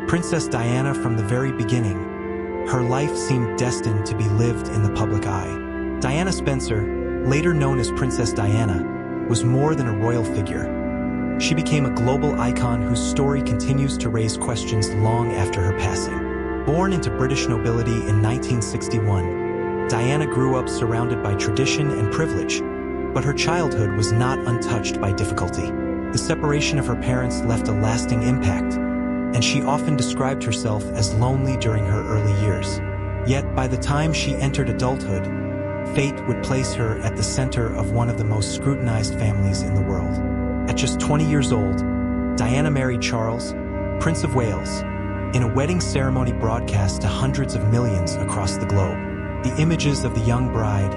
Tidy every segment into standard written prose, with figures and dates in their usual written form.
Princess Diana, from the very beginning, her life seemed destined to be lived in the public eye. Diana Spencer, later known as Princess Diana, was more than a royal figure. She became a global icon whose story continues to raise questions long after her passing. Born into British nobility in 1961, Diana grew up surrounded by tradition and privilege, but her childhood was not untouched by difficulty. The separation of her parents left a lasting impact, and she often described herself as lonely during her early years. Yet, by the time she entered adulthood, fate would place her at the center of one of the most scrutinized families in the world. At just 20 years old, Diana married Charles, Prince of Wales, in a wedding ceremony broadcast to hundreds of millions across the globe. The images of the young bride,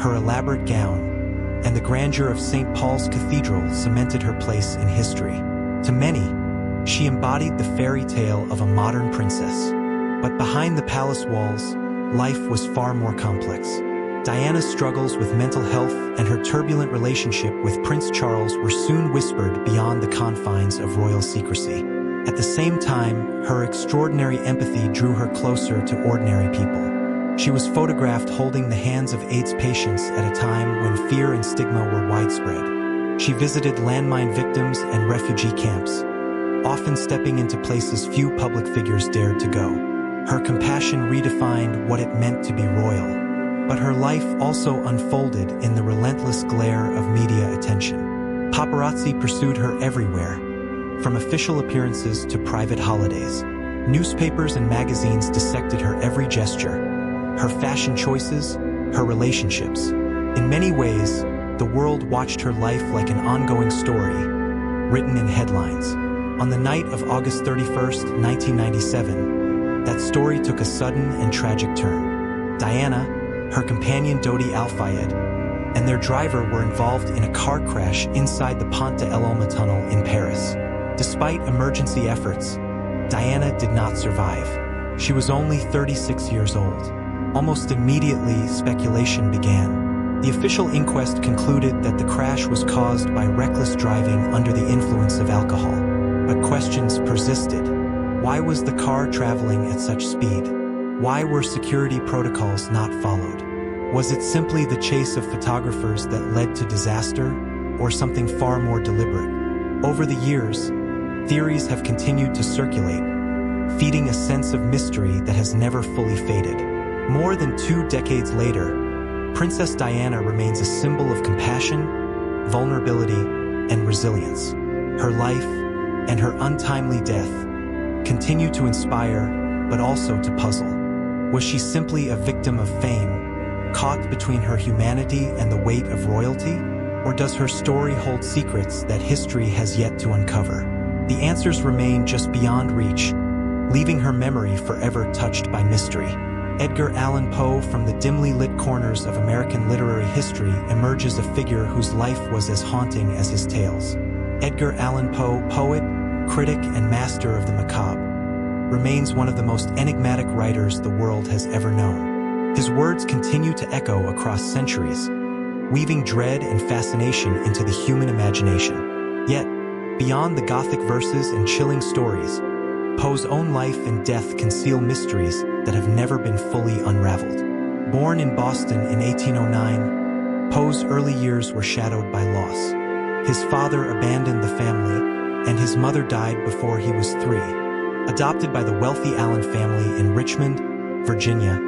her elaborate gown, and the grandeur of St. Paul's Cathedral cemented her place in history. To many, she embodied the fairy tale of a modern princess. But behind the palace walls, life was far more complex. Diana's struggles with mental health and her turbulent relationship with Prince Charles were soon whispered beyond the confines of royal secrecy. At the same time, her extraordinary empathy drew her closer to ordinary people. She was photographed holding the hands of AIDS patients at a time when fear and stigma were widespread. She visited landmine victims and refugee camps, often stepping into places few public figures dared to go. Her compassion redefined what it meant to be royal. But her life also unfolded in the relentless glare of media attention. Paparazzi pursued her everywhere, from official appearances to private holidays. Newspapers and magazines dissected her every gesture, her fashion choices, her relationships. In many ways, the world watched her life like an ongoing story, written in headlines. On the night of August 31st, 1997, that story took a sudden and tragic turn. Diana, her companion Dodi Al-Fayed, and their driver were involved in a car crash inside the Pont de l'Alma tunnel in Paris. Despite emergency efforts, Diana did not survive. She was only 36 years old. Almost immediately, speculation began. The official inquest concluded that the crash was caused by reckless driving under the influence of alcohol. But questions persisted. Why was the car traveling at such speed? Why were security protocols not followed? Was it simply the chase of photographers that led to disaster, or something far more deliberate? Over the years, theories have continued to circulate, feeding a sense of mystery that has never fully faded. More than 2 decades later, Princess Diana remains a symbol of compassion, vulnerability, and resilience. Her life, and her untimely death, continue to inspire, but also to puzzle. Was she simply a victim of fame, caught between her humanity and the weight of royalty? Or does her story hold secrets that history has yet to uncover? The answers remain just beyond reach, leaving her memory forever touched by mystery. Edgar Allan Poe, from the dimly lit corners of American literary history, emerges a figure whose life was as haunting as his tales. Edgar Allan Poe, poet, critic, and master of the macabre, remains one of the most enigmatic writers the world has ever known. His words continue to echo across centuries, weaving dread and fascination into the human imagination. Yet, beyond the Gothic verses and chilling stories, Poe's own life and death conceal mysteries that have never been fully unraveled. Born in Boston in 1809, Poe's early years were shadowed by loss. His father abandoned the family, and his mother died before he was 3. Adopted by the wealthy Allen family in Richmond, Virginia,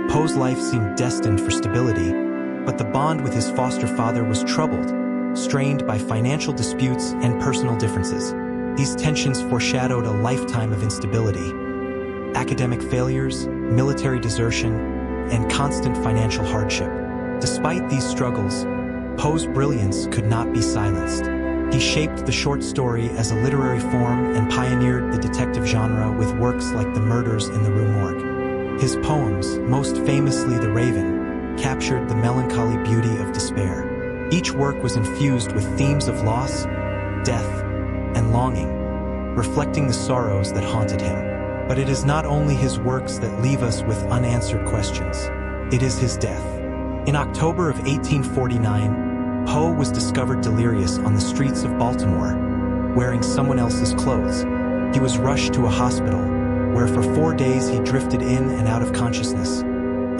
Poe's life seemed destined for stability, but the bond with his foster father was troubled, strained by financial disputes and personal differences. These tensions foreshadowed a lifetime of instability. Academic failures, military desertion, and constant financial hardship. Despite these struggles, Poe's brilliance could not be silenced. He shaped the short story as a literary form and pioneered the detective genre with works like The Murders in the Rue Morgue. His poems, most famously The Raven, captured the melancholy beauty of despair. Each work was infused with themes of loss, death, and longing, reflecting the sorrows that haunted him. But it is not only his works that leave us with unanswered questions. It is his death. In October of 1849, Poe was discovered delirious on the streets of Baltimore, wearing someone else's clothes. He was rushed to a hospital, where for 4 days he drifted in and out of consciousness,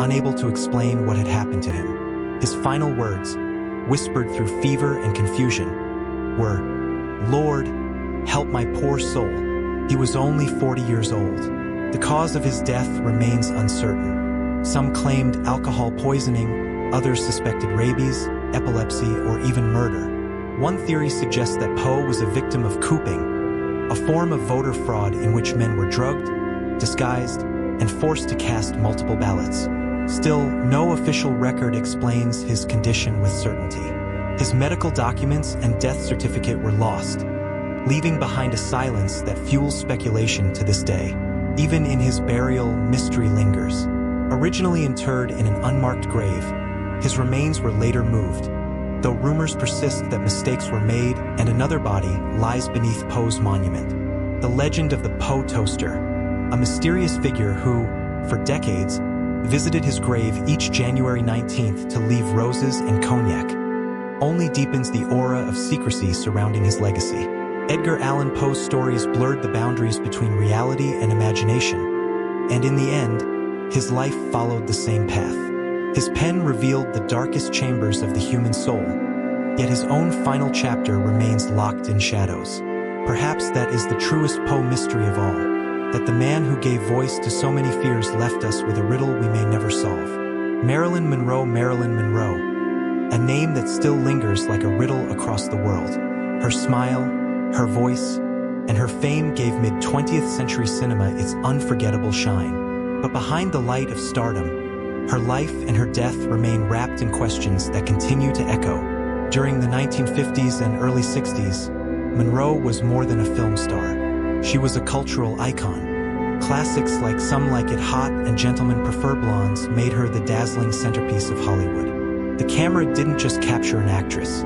unable to explain what had happened to him. His final words, whispered through fever and confusion, were, "Lord, help my poor soul." He was only 40 years old. The cause of his death remains uncertain. Some claimed alcohol poisoning, others suspected rabies, epilepsy, or even murder. One theory suggests that Poe was a victim of cooping, a form of voter fraud in which men were drugged, disguised, and forced to cast multiple ballots. Still, no official record explains his condition with certainty. His medical documents and death certificate were lost, leaving behind a silence that fuels speculation to this day. Even in his burial, mystery lingers. Originally interred in an unmarked grave, his remains were later moved, though rumors persist that mistakes were made and another body lies beneath Poe's monument. The legend of the Poe toaster, a mysterious figure who, for decades, visited his grave each January 19th to leave roses and cognac, only deepens the aura of secrecy surrounding his legacy. Edgar Allan Poe's stories blurred the boundaries between reality and imagination, and in the end, his life followed the same path. His pen revealed the darkest chambers of the human soul, yet his own final chapter remains locked in shadows. Perhaps that is the truest Poe mystery of all, that the man who gave voice to so many fears left us with a riddle we may never solve. Marilyn Monroe, Marilyn Monroe, a name that still lingers like a riddle across the world. Her smile, her voice, and her fame gave mid-20th century cinema its unforgettable shine. But behind the light of stardom, her life and her death remain wrapped in questions that continue to echo. During the 1950s and early 60s, Monroe was more than a film star. She was a cultural icon. Classics like Some Like It Hot and Gentlemen Prefer Blondes made her the dazzling centerpiece of Hollywood. The camera didn't just capture an actress.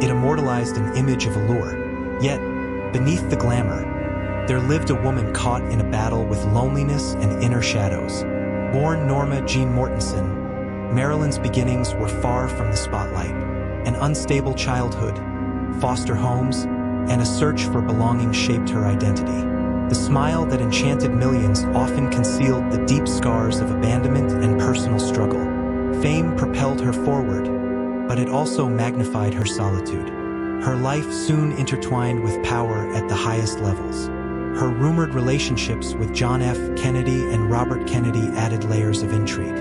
It immortalized an image of allure. Yet, beneath the glamour, there lived a woman caught in a battle with loneliness and inner shadows. Born Norma Jean Mortensen, Marilyn's beginnings were far from the spotlight. An unstable childhood, foster homes, and a search for belonging shaped her identity. The smile that enchanted millions often concealed the deep scars of abandonment and personal struggle. Fame propelled her forward, but it also magnified her solitude. Her life soon intertwined with power at the highest levels. Her rumored relationships with John F. Kennedy and Robert Kennedy added layers of intrigue.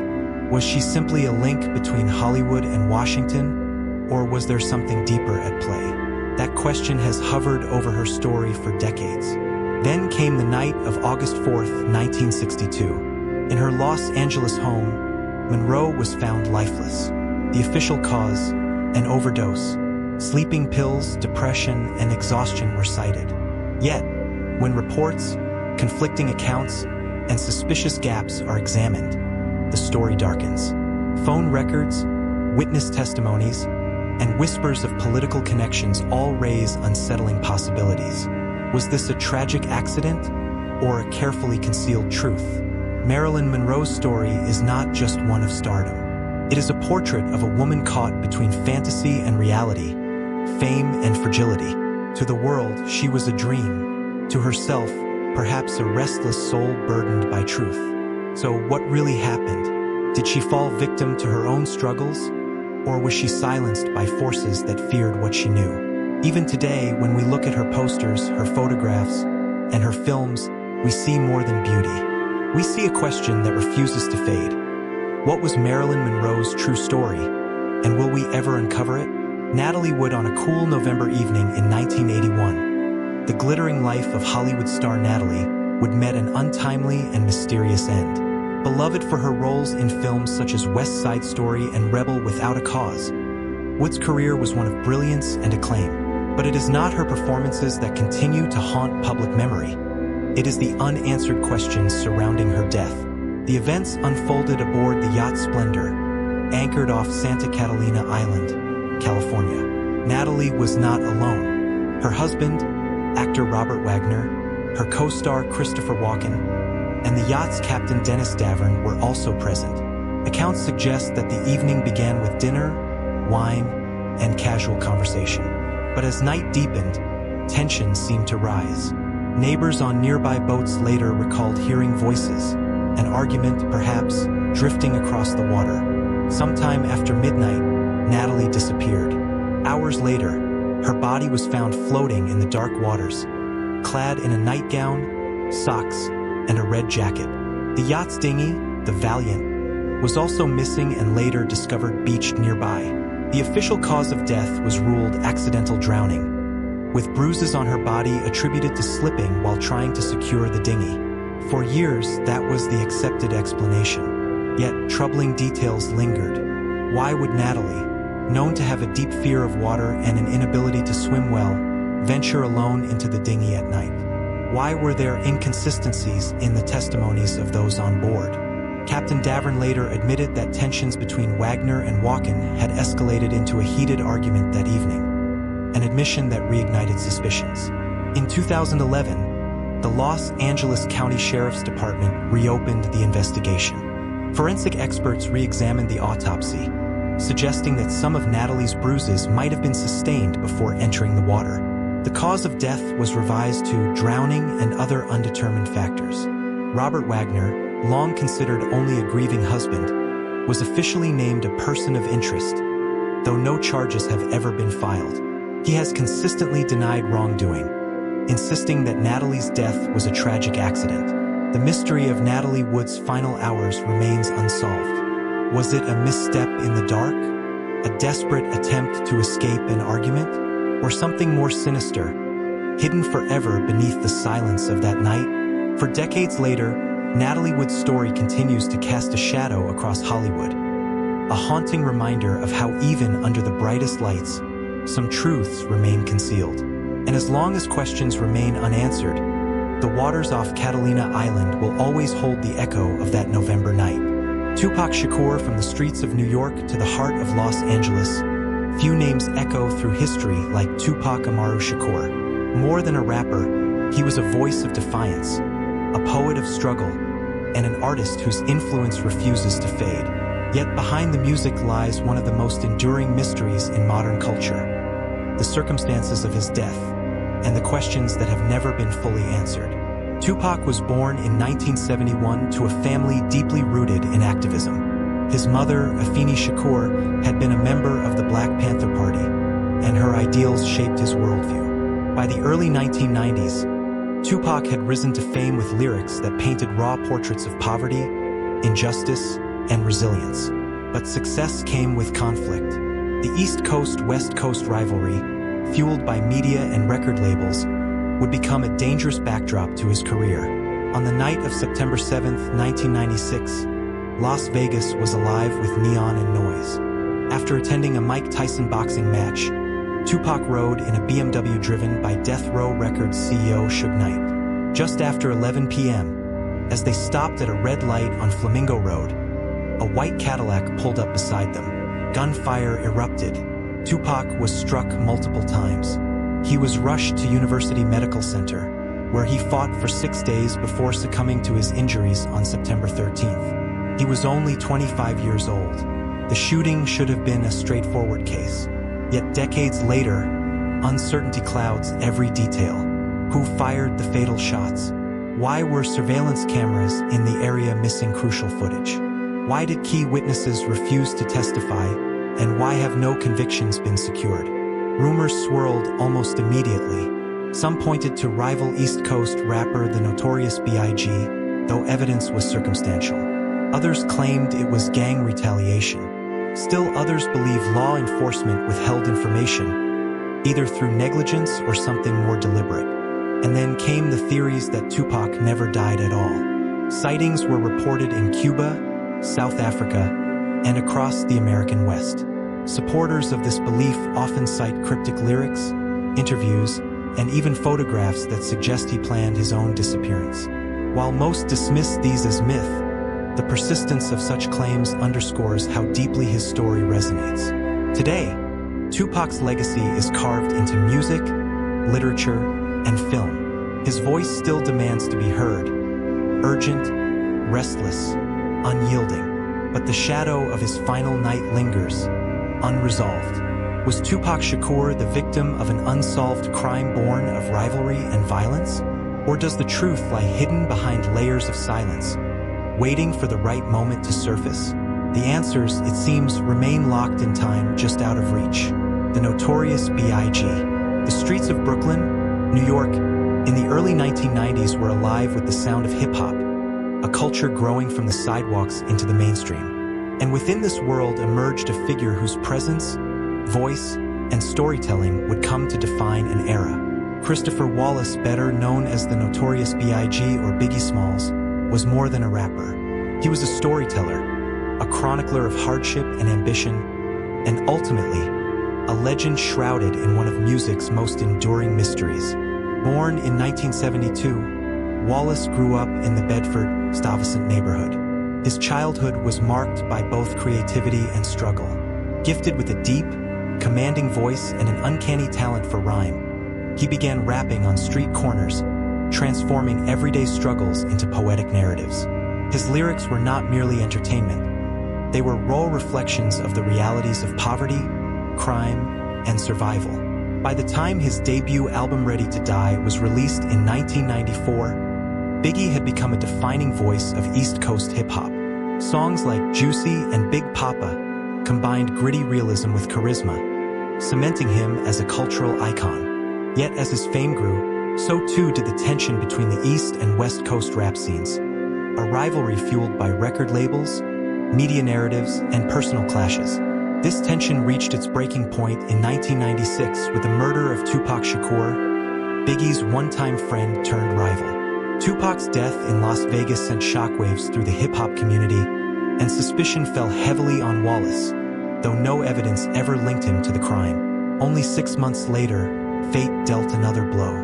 Was she simply a link between Hollywood and Washington, or was there something deeper at play? That question has hovered over her story for decades. Then came the night of August 4th, 1962. In her Los Angeles home, Monroe was found lifeless. The official cause, an overdose. Sleeping pills, depression, and exhaustion were cited. Yet, when reports, conflicting accounts, and suspicious gaps are examined, the story darkens. Phone records, witness testimonies, and whispers of political connections all raise unsettling possibilities. Was this a tragic accident or a carefully concealed truth? Marilyn Monroe's story is not just one of stardom. It is a portrait of a woman caught between fantasy and reality, fame and fragility. To the world, she was a dream. To herself, perhaps a restless soul burdened by truth. So what really happened? Did she fall victim to her own struggles? Or was she silenced by forces that feared what she knew? Even today, when we look at her posters, her photographs, and her films, we see more than beauty. We see a question that refuses to fade. What was Marilyn Monroe's true story? And will we ever uncover it? Natalie Wood on a cool November evening in 1981. The glittering life of Hollywood star Natalie Wood met an untimely and mysterious end. Beloved for her roles in films such as West Side Story and Rebel Without a Cause, Wood's career was one of brilliance and acclaim. But it is not her performances that continue to haunt public memory. It is the unanswered questions surrounding her death. The events unfolded aboard the yacht Splendor, anchored off Santa Catalina Island, California. Natalie was not alone. Her husband, actor Robert Wagner, her co-star Christopher Walken, and the yacht's captain Dennis Davern were also present. Accounts suggest that the evening began with dinner, wine, and casual conversation. But as night deepened, tensions seemed to rise. Neighbors on nearby boats later recalled hearing voices, an argument, perhaps, drifting across the water. Sometime after midnight, Natalie disappeared. Hours later, her body was found floating in the dark waters, clad in a nightgown, socks, and a red jacket. The yacht's dinghy, the Valiant, was also missing and later discovered beached nearby. The official cause of death was ruled accidental drowning, with bruises on her body attributed to slipping while trying to secure the dinghy. For years, that was the accepted explanation. Yet, troubling details lingered. Why would Natalie, known to have a deep fear of water and an inability to swim well, venture alone into the dinghy at night? Why were there inconsistencies in the testimonies of those on board? Captain Davern later admitted that tensions between Wagner and Walken had escalated into a heated argument that evening, an admission that reignited suspicions. In 2011, the Los Angeles County Sheriff's Department reopened the investigation. Forensic experts re-examined the autopsy, suggesting that some of Natalie's bruises might have been sustained before entering the water. The cause of death was revised to drowning and other undetermined factors. Robert Wagner, long considered only a grieving husband, was officially named a person of interest, though no charges have ever been filed. He has consistently denied wrongdoing, insisting that Natalie's death was a tragic accident. The mystery of Natalie Wood's final hours remains unsolved. Was it a misstep in the dark? A desperate attempt to escape an argument? Or something more sinister, hidden forever beneath the silence of that night? For decades later, Natalie Wood's story continues to cast a shadow across Hollywood, a haunting reminder of how even under the brightest lights, some truths remain concealed. And as long as questions remain unanswered, the waters off Catalina Island will always hold the echo of that November night. Tupac Shakur, from the streets of New York to the heart of Los Angeles, few names echo through history like Tupac Amaru Shakur. More than a rapper, he was a voice of defiance, a poet of struggle, and an artist whose influence refuses to fade. Yet behind the music lies one of the most enduring mysteries in modern culture: the circumstances of his death, and the questions that have never been fully answered. Tupac was born in 1971 to a family deeply rooted in activism. His mother, Afeni Shakur, had been a member of the Black Panther Party, and her ideals shaped his worldview. By the early 1990s, Tupac had risen to fame with lyrics that painted raw portraits of poverty, injustice, and resilience. But success came with conflict. The East Coast-West Coast rivalry, fueled by media and record labels, would become a dangerous backdrop to his career. On the night of September 7, 1996, Las Vegas was alive with neon and noise. After attending a Mike Tyson boxing match, Tupac rode in a BMW driven by Death Row Records CEO Suge Knight. Just after 11 p.m., as they stopped at a red light on Flamingo Road, a white Cadillac pulled up beside them. Gunfire erupted. Tupac was struck multiple times. He was rushed to University Medical Center, where he fought for 6 days before succumbing to his injuries on September 13th. He was only 25 years old. The shooting should have been a straightforward case. Yet decades later, uncertainty clouds every detail. Who fired the fatal shots? Why were surveillance cameras in the area missing crucial footage? Why did key witnesses refuse to testify? And why have no convictions been secured? Rumors swirled almost immediately. Some pointed to rival East Coast rapper the Notorious B.I.G., though evidence was circumstantial. Others claimed it was gang retaliation. Still others believe law enforcement withheld information, either through negligence or something more deliberate. And then came the theories that Tupac never died at all. Sightings were reported in Cuba, South Africa, and across the American West. Supporters of this belief often cite cryptic lyrics, interviews, and even photographs that suggest he planned his own disappearance. While most dismiss these as myth, the persistence of such claims underscores how deeply his story resonates. Today, Tupac's legacy is carved into music, literature, and film. His voice still demands to be heard, urgent, restless, unyielding. But the shadow of his final night lingers, unresolved. Was Tupac Shakur the victim of an unsolved crime born of rivalry and violence? Or does the truth lie hidden behind layers of silence, waiting for the right moment to surface? The answers, it seems, remain locked in time, just out of reach. The Notorious B.I.G. The streets of Brooklyn, New York, in the early 1990s were alive with the sound of hip-hop, a culture growing from the sidewalks into the mainstream. And within this world emerged a figure whose presence, voice, and storytelling would come to define an era. Christopher Wallace, better known as the Notorious B.I.G. or Biggie Smalls, was more than a rapper. He was a storyteller, a chronicler of hardship and ambition, and ultimately, a legend shrouded in one of music's most enduring mysteries. Born in 1972, Wallace grew up in the Bedford-Stuyvesant neighborhood. His childhood was marked by both creativity and struggle. Gifted with a deep, commanding voice and an uncanny talent for rhyme, he began rapping on street corners, transforming everyday struggles into poetic narratives. His lyrics were not merely entertainment. They were raw reflections of the realities of poverty, crime, and survival. By the time his debut album Ready to Die was released in 1994, Biggie had become a defining voice of East Coast hip-hop. Songs like Juicy and Big Papa combined gritty realism with charisma, cementing him as a cultural icon. Yet as his fame grew, so too did the tension between the East and West Coast rap scenes, a rivalry fueled by record labels, media narratives, and personal clashes. This tension reached its breaking point in 1996 with the murder of Tupac Shakur, Biggie's one-time friend turned rival. Tupac's death in Las Vegas sent shockwaves through the hip-hop community, and suspicion fell heavily on Wallace, though no evidence ever linked him to the crime. Only 6 months later, fate dealt another blow.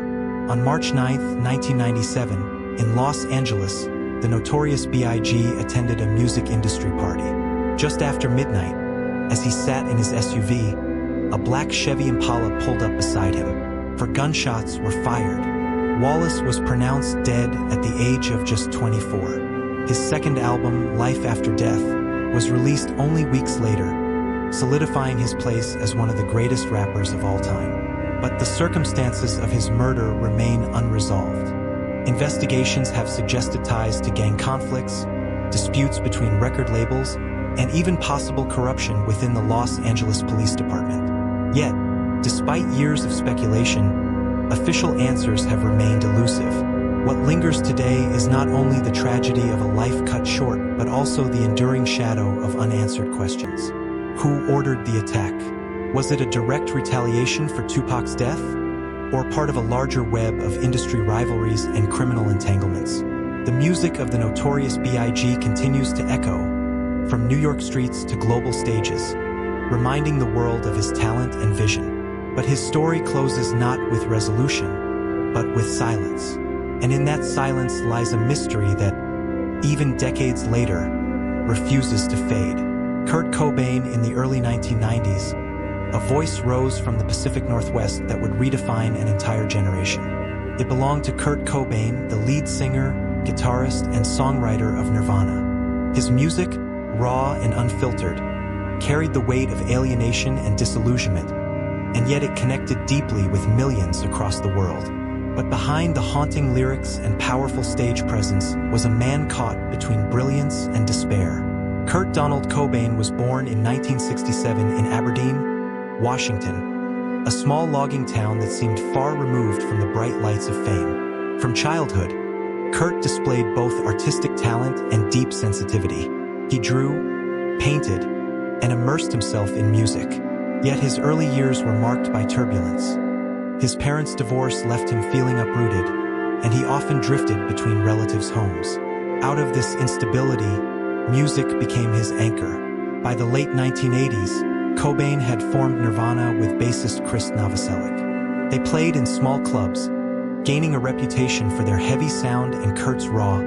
On March 9, 1997, in Los Angeles, the Notorious B.I.G. attended a music industry party. Just after midnight, as he sat in his SUV, a black Chevy Impala pulled up beside him, for gunshots were fired. Wallace was pronounced dead at the age of just 24. His second album, Life After Death, was released only weeks later, solidifying his place as one of the greatest rappers of all time. But the circumstances of his murder remain unresolved. Investigations have suggested ties to gang conflicts, disputes between record labels, and even possible corruption within the Los Angeles Police Department. Yet, despite years of speculation, official answers have remained elusive. What lingers today is not only the tragedy of a life cut short, but also the enduring shadow of unanswered questions. Who ordered the attack? Was it a direct retaliation for Tupac's death, or part of a larger web of industry rivalries and criminal entanglements? The music of the Notorious B.I.G. continues to echo, from New York streets to global stages, reminding the world of his talent and vision. But his story closes not with resolution, but with silence. And in that silence lies a mystery that, even decades later, refuses to fade. Kurt Cobain in the early 1990s, a voice rose from the Pacific Northwest that would redefine an entire generation. It belonged to Kurt Cobain, the lead singer, guitarist, and songwriter of Nirvana. His music, raw and unfiltered, carried the weight of alienation and disillusionment, and yet it connected deeply with millions across the world. But behind the haunting lyrics and powerful stage presence was a man caught between brilliance and despair. Kurt Donald Cobain was born in 1967 in Aberdeen, Washington, a small logging town that seemed far removed from the bright lights of fame. From childhood, Kurt displayed both artistic talent and deep sensitivity. He drew, painted, and immersed himself in music. Yet his early years were marked by turbulence. His parents' divorce left him feeling uprooted, and he often drifted between relatives' homes. Out of this instability, music became his anchor. By the late 1980s, Cobain had formed Nirvana with bassist Chris Novoselic. They played in small clubs, gaining a reputation for their heavy sound and Kurt's raw,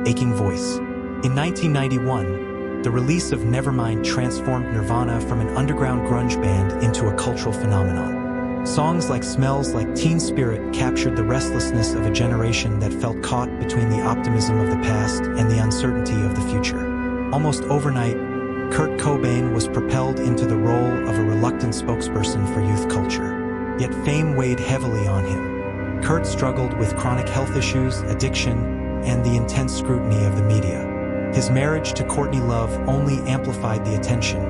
aching voice. In 1991, the release of Nevermind transformed Nirvana from an underground grunge band into a cultural phenomenon. Songs like Smells Like Teen Spirit captured the restlessness of a generation that felt caught between the optimism of the past and the uncertainty of the future. Almost overnight, Kurt Cobain was propelled into the role of a reluctant spokesperson for youth culture. Yet fame weighed heavily on him. Kurt struggled with chronic health issues, addiction, and the intense scrutiny of the media. His marriage to Courtney Love only amplified the attention,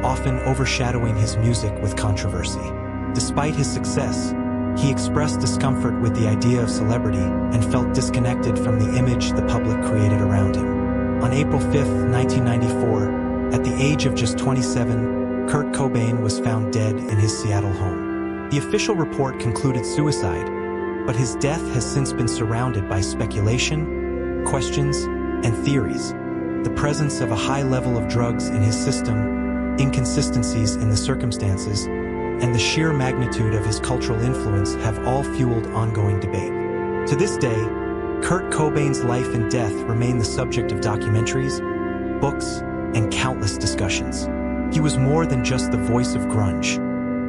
often overshadowing his music with controversy. Despite his success, he expressed discomfort with the idea of celebrity and felt disconnected from the image the public created around him. On April 5, 1994, at the age of just 27, Kurt Cobain was found dead in his Seattle home. The official report concluded suicide, but his death has since been surrounded by speculation, questions, and theories. The presence of a high level of drugs in his system, inconsistencies in the circumstances, and the sheer magnitude of his cultural influence have all fueled ongoing debate. To this day, Kurt Cobain's life and death remain the subject of documentaries, books, and countless discussions. He was more than just the voice of grunge.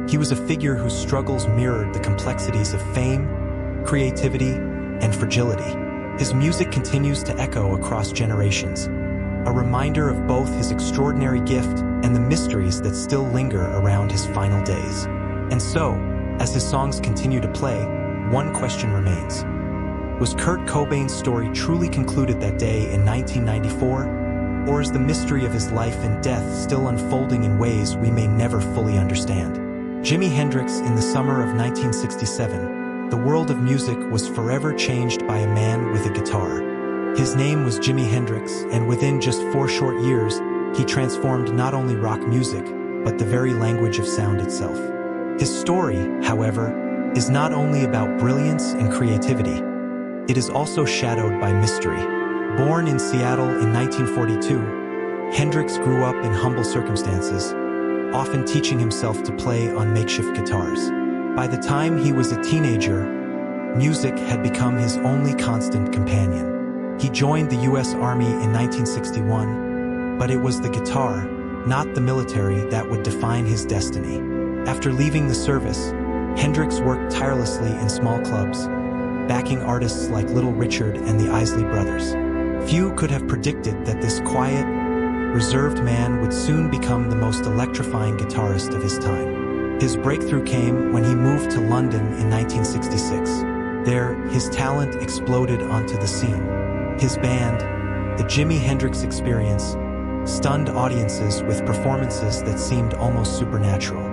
He was a figure whose struggles mirrored the complexities of fame, creativity, and fragility. His music continues to echo across generations, a reminder of both his extraordinary gift and the mysteries that still linger around his final days. And so, as his songs continue to play, one question remains. Was Kurt Cobain's story truly concluded that day in 1994? Or is the mystery of his life and death still unfolding in ways we may never fully understand? Jimi Hendrix in the summer of 1967, the world of music was forever changed by a man with a guitar. His name was Jimi Hendrix, and within just 4 short years, he transformed not only rock music, but the very language of sound itself. His story, however, is not only about brilliance and creativity. It is also shadowed by mystery. Born in Seattle in 1942, Hendrix grew up in humble circumstances, often teaching himself to play on makeshift guitars. By the time he was a teenager, music had become his only constant companion. He joined the U.S. Army in 1961, but it was the guitar, not the military, that would define his destiny. After leaving the service, Hendrix worked tirelessly in small clubs, backing artists like Little Richard and the Isley Brothers. Few could have predicted that this quiet, reserved man would soon become the most electrifying guitarist of his time. His breakthrough came when he moved to London in 1966. There, his talent exploded onto the scene. His band, the Jimi Hendrix Experience, stunned audiences with performances that seemed almost supernatural.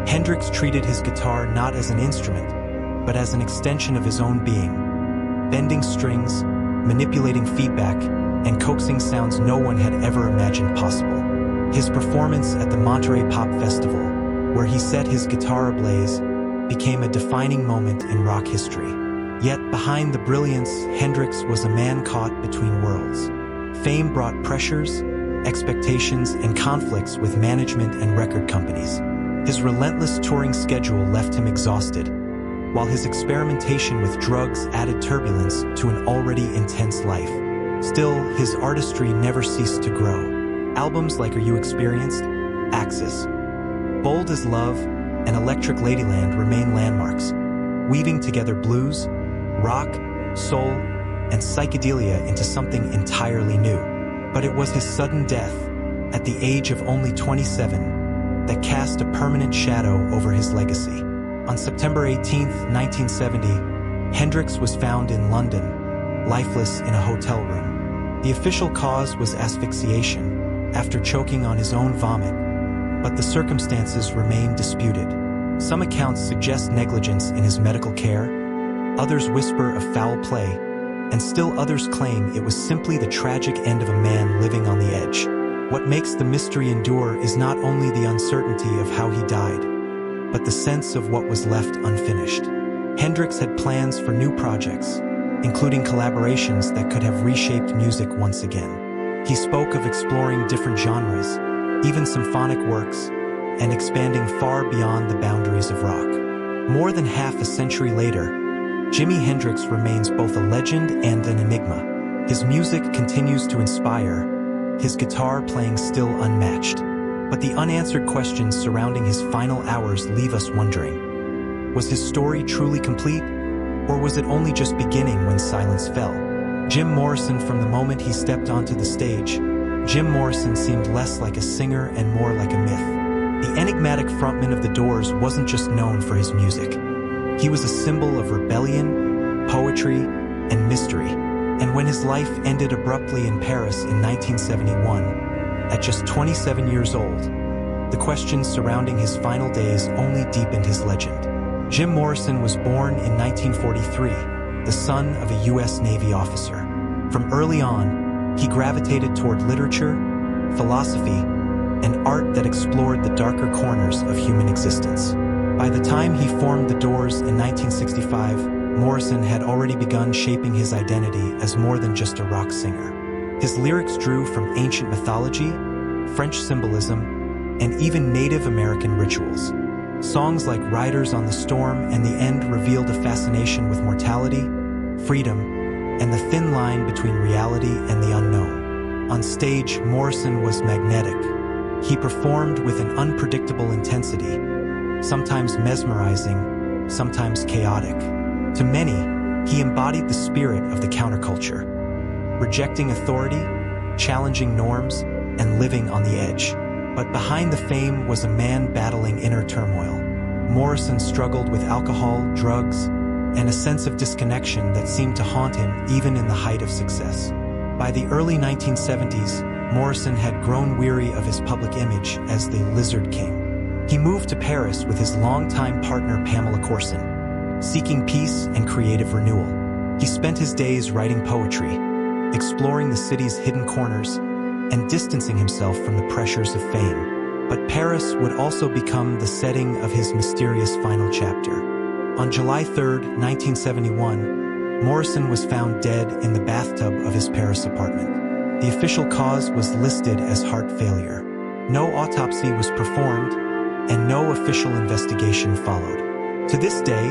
Hendrix treated his guitar not as an instrument, but as an extension of his own being, bending strings, manipulating feedback, and coaxing sounds no one had ever imagined possible. His performance at the Monterey Pop Festival, where he set his guitar ablaze, became a defining moment in rock history. Yet behind the brilliance, Hendrix was a man caught between worlds. Fame brought pressures, expectations, and conflicts with management and record companies. His relentless touring schedule left him exhausted, while his experimentation with drugs added turbulence to an already intense life. Still, his artistry never ceased to grow. Albums like Are You Experienced, Axis, Bold as Love, and Electric Ladyland remain landmarks, weaving together blues, rock, soul, and psychedelia into something entirely new. But it was his sudden death, at the age of only 27, that cast a permanent shadow over his legacy. On September 18, 1970, Hendrix was found in London, lifeless in a hotel room. The official cause was asphyxiation, after choking on his own vomit, but the circumstances remain disputed. Some accounts suggest negligence in his medical care, others whisper of foul play, and still others claim it was simply the tragic end of a man living on the edge. What makes the mystery endure is not only the uncertainty of how he died, but the sense of what was left unfinished. Hendrix had plans for new projects, including collaborations that could have reshaped music once again. He spoke of exploring different genres, even symphonic works, and expanding far beyond the boundaries of rock. More than half a century later, Jimi Hendrix remains both a legend and an enigma. His music continues to inspire, his guitar playing still unmatched. But the unanswered questions surrounding his final hours leave us wondering. Was his story truly complete, or was it only just beginning when silence fell? Jim Morrison, from the moment he stepped onto the stage, Jim Morrison seemed less like a singer and more like a myth. The enigmatic frontman of The Doors wasn't just known for his music. He was a symbol of rebellion, poetry, and mystery. And when his life ended abruptly in Paris in 1971, at just 27 years old, the questions surrounding his final days only deepened his legend. Jim Morrison was born in 1943, the son of a U.S. Navy officer. From early on, he gravitated toward literature, philosophy, and art that explored the darker corners of human existence. By the time he formed The Doors in 1965, Morrison had already begun shaping his identity as more than just a rock singer. His lyrics drew from ancient mythology, French symbolism, and even Native American rituals. Songs like Riders on the Storm and The End revealed a fascination with mortality, freedom, and the thin line between reality and the unknown. On stage, Morrison was magnetic. He performed with an unpredictable intensity, sometimes mesmerizing, sometimes chaotic. To many, he embodied the spirit of the counterculture, rejecting authority, challenging norms, and living on the edge. But behind the fame was a man battling inner turmoil. Morrison struggled with alcohol, drugs, and a sense of disconnection that seemed to haunt him even in the height of success. By the early 1970s, Morrison had grown weary of his public image as the Lizard King. He moved to Paris with his longtime partner Pamela Courson, seeking peace and creative renewal. He spent his days writing poetry, exploring the city's hidden corners, and distancing himself from the pressures of fame. But Paris would also become the setting of his mysterious final chapter. On July 3, 1971, Morrison was found dead in the bathtub of his Paris apartment. The official cause was listed as heart failure. No autopsy was performed, and no official investigation followed. To this day,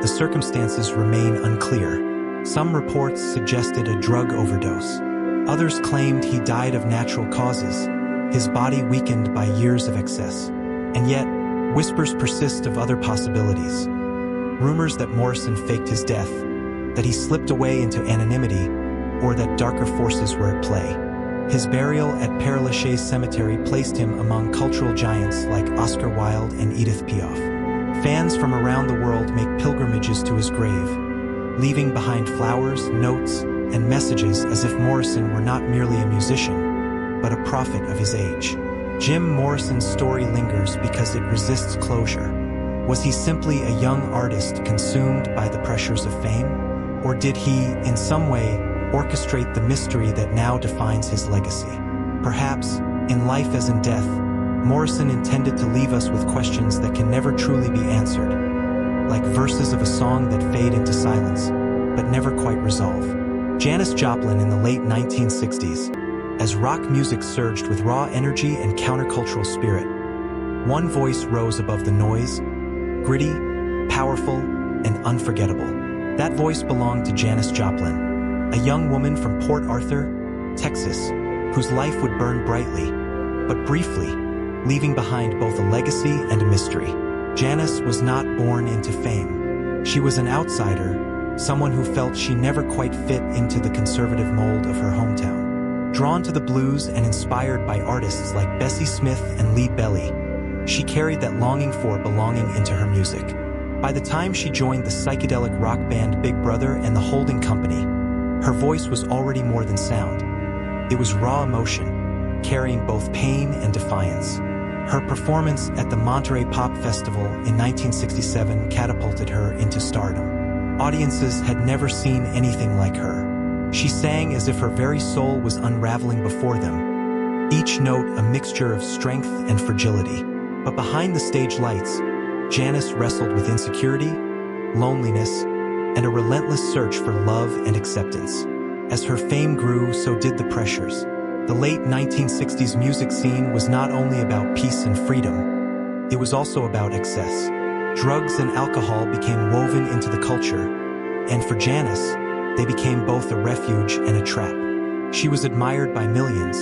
the circumstances remain unclear. Some reports suggested a drug overdose. Others claimed he died of natural causes, his body weakened by years of excess. And yet, whispers persist of other possibilities. Rumors that Morrison faked his death, that he slipped away into anonymity, or that darker forces were at play. His burial at Père Lachaise Cemetery placed him among cultural giants like Oscar Wilde and Edith Piaf. Fans from around the world make pilgrimages to his grave, leaving behind flowers, notes, and messages as if Morrison were not merely a musician, but a prophet of his age. Jim Morrison's story lingers because it resists closure. Was he simply a young artist consumed by the pressures of fame? Or did he, in some way, orchestrate the mystery that now defines his legacy? Perhaps, in life as in death, Morrison intended to leave us with questions that can never truly be answered, like verses of a song that fade into silence, but never quite resolve. Janis Joplin in the late 1960s, as rock music surged with raw energy and countercultural spirit, one voice rose above the noise, gritty, powerful, and unforgettable. That voice belonged to Janis Joplin, a young woman from Port Arthur, Texas, whose life would burn brightly, but briefly, leaving behind both a legacy and a mystery. Janis was not born into fame. She was an outsider, someone who felt she never quite fit into the conservative mold of her hometown. Drawn to the blues and inspired by artists like Bessie Smith and Lee Belly, she carried that longing for belonging into her music. By the time she joined the psychedelic rock band Big Brother and the Holding Company, her voice was already more than sound. It was raw emotion, carrying both pain and defiance. Her performance at the Monterey Pop Festival in 1967 catapulted her into stardom. Audiences had never seen anything like her. She sang as if her very soul was unraveling before them, each note a mixture of strength and fragility. But behind the stage lights, Janis wrestled with insecurity, loneliness, and a relentless search for love and acceptance. As her fame grew, so did the pressures. The late 1960s music scene was not only about peace and freedom, it was also about excess. Drugs and alcohol became woven into the culture, and for Janis, they became both a refuge and a trap. She was admired by millions,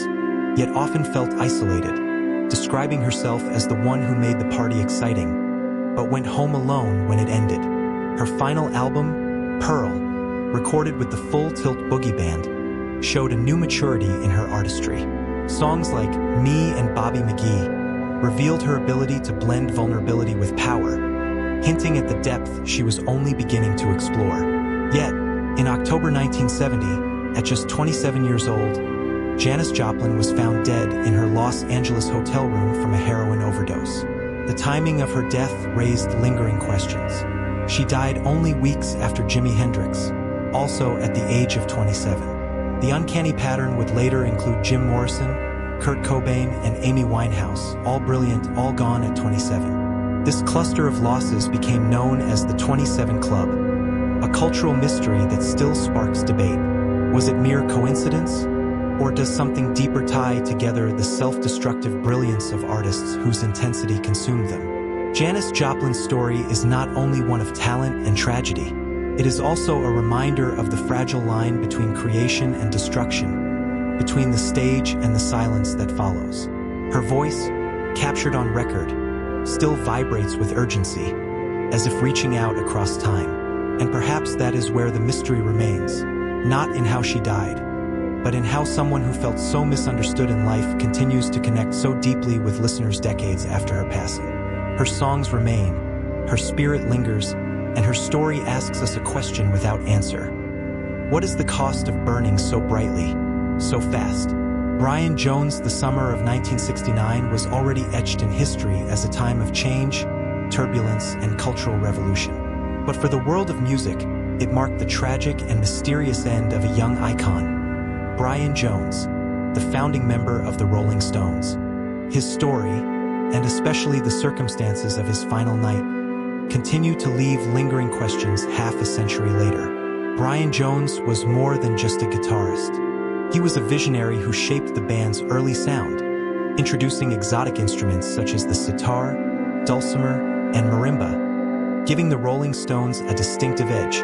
yet often felt isolated, describing herself as the one who made the party exciting, but went home alone when it ended. Her final album, Pearl, recorded with the Full Tilt Boogie Band, showed a new maturity in her artistry. Songs like Me and Bobby McGee revealed her ability to blend vulnerability with power, hinting at the depth she was only beginning to explore. Yet, in October 1970, at just 27 years old, Janis Joplin was found dead in her Los Angeles hotel room from a heroin overdose. The timing of her death raised lingering questions. She died only weeks after Jimi Hendrix, also at the age of 27. The uncanny pattern would later include Jim Morrison, Kurt Cobain, and Amy Winehouse, all brilliant, all gone at 27. This cluster of losses became known as the 27 Club, a cultural mystery that still sparks debate. Was it mere coincidence? Or does something deeper tie together the self-destructive brilliance of artists whose intensity consumed them? Janis Joplin's story is not only one of talent and tragedy, it is also a reminder of the fragile line between creation and destruction, between the stage and the silence that follows. Her voice, captured on record, still vibrates with urgency, as if reaching out across time. And perhaps that is where the mystery remains, not in how she died, but in how someone who felt so misunderstood in life continues to connect so deeply with listeners decades after her passing. Her songs remain, her spirit lingers, and her story asks us a question without answer. What is the cost of burning so brightly, so fast? Brian Jones' The Summer of 1969 was already etched in history as a time of change, turbulence, and cultural revolution. But for the world of music, it marked the tragic and mysterious end of a young icon, Brian Jones, the founding member of the Rolling Stones. His story, and especially the circumstances of his final night, continue to leave lingering questions half a century later. Brian Jones was more than just a guitarist. He was a visionary who shaped the band's early sound, introducing exotic instruments such as the sitar, dulcimer, and marimba, giving the Rolling Stones a distinctive edge.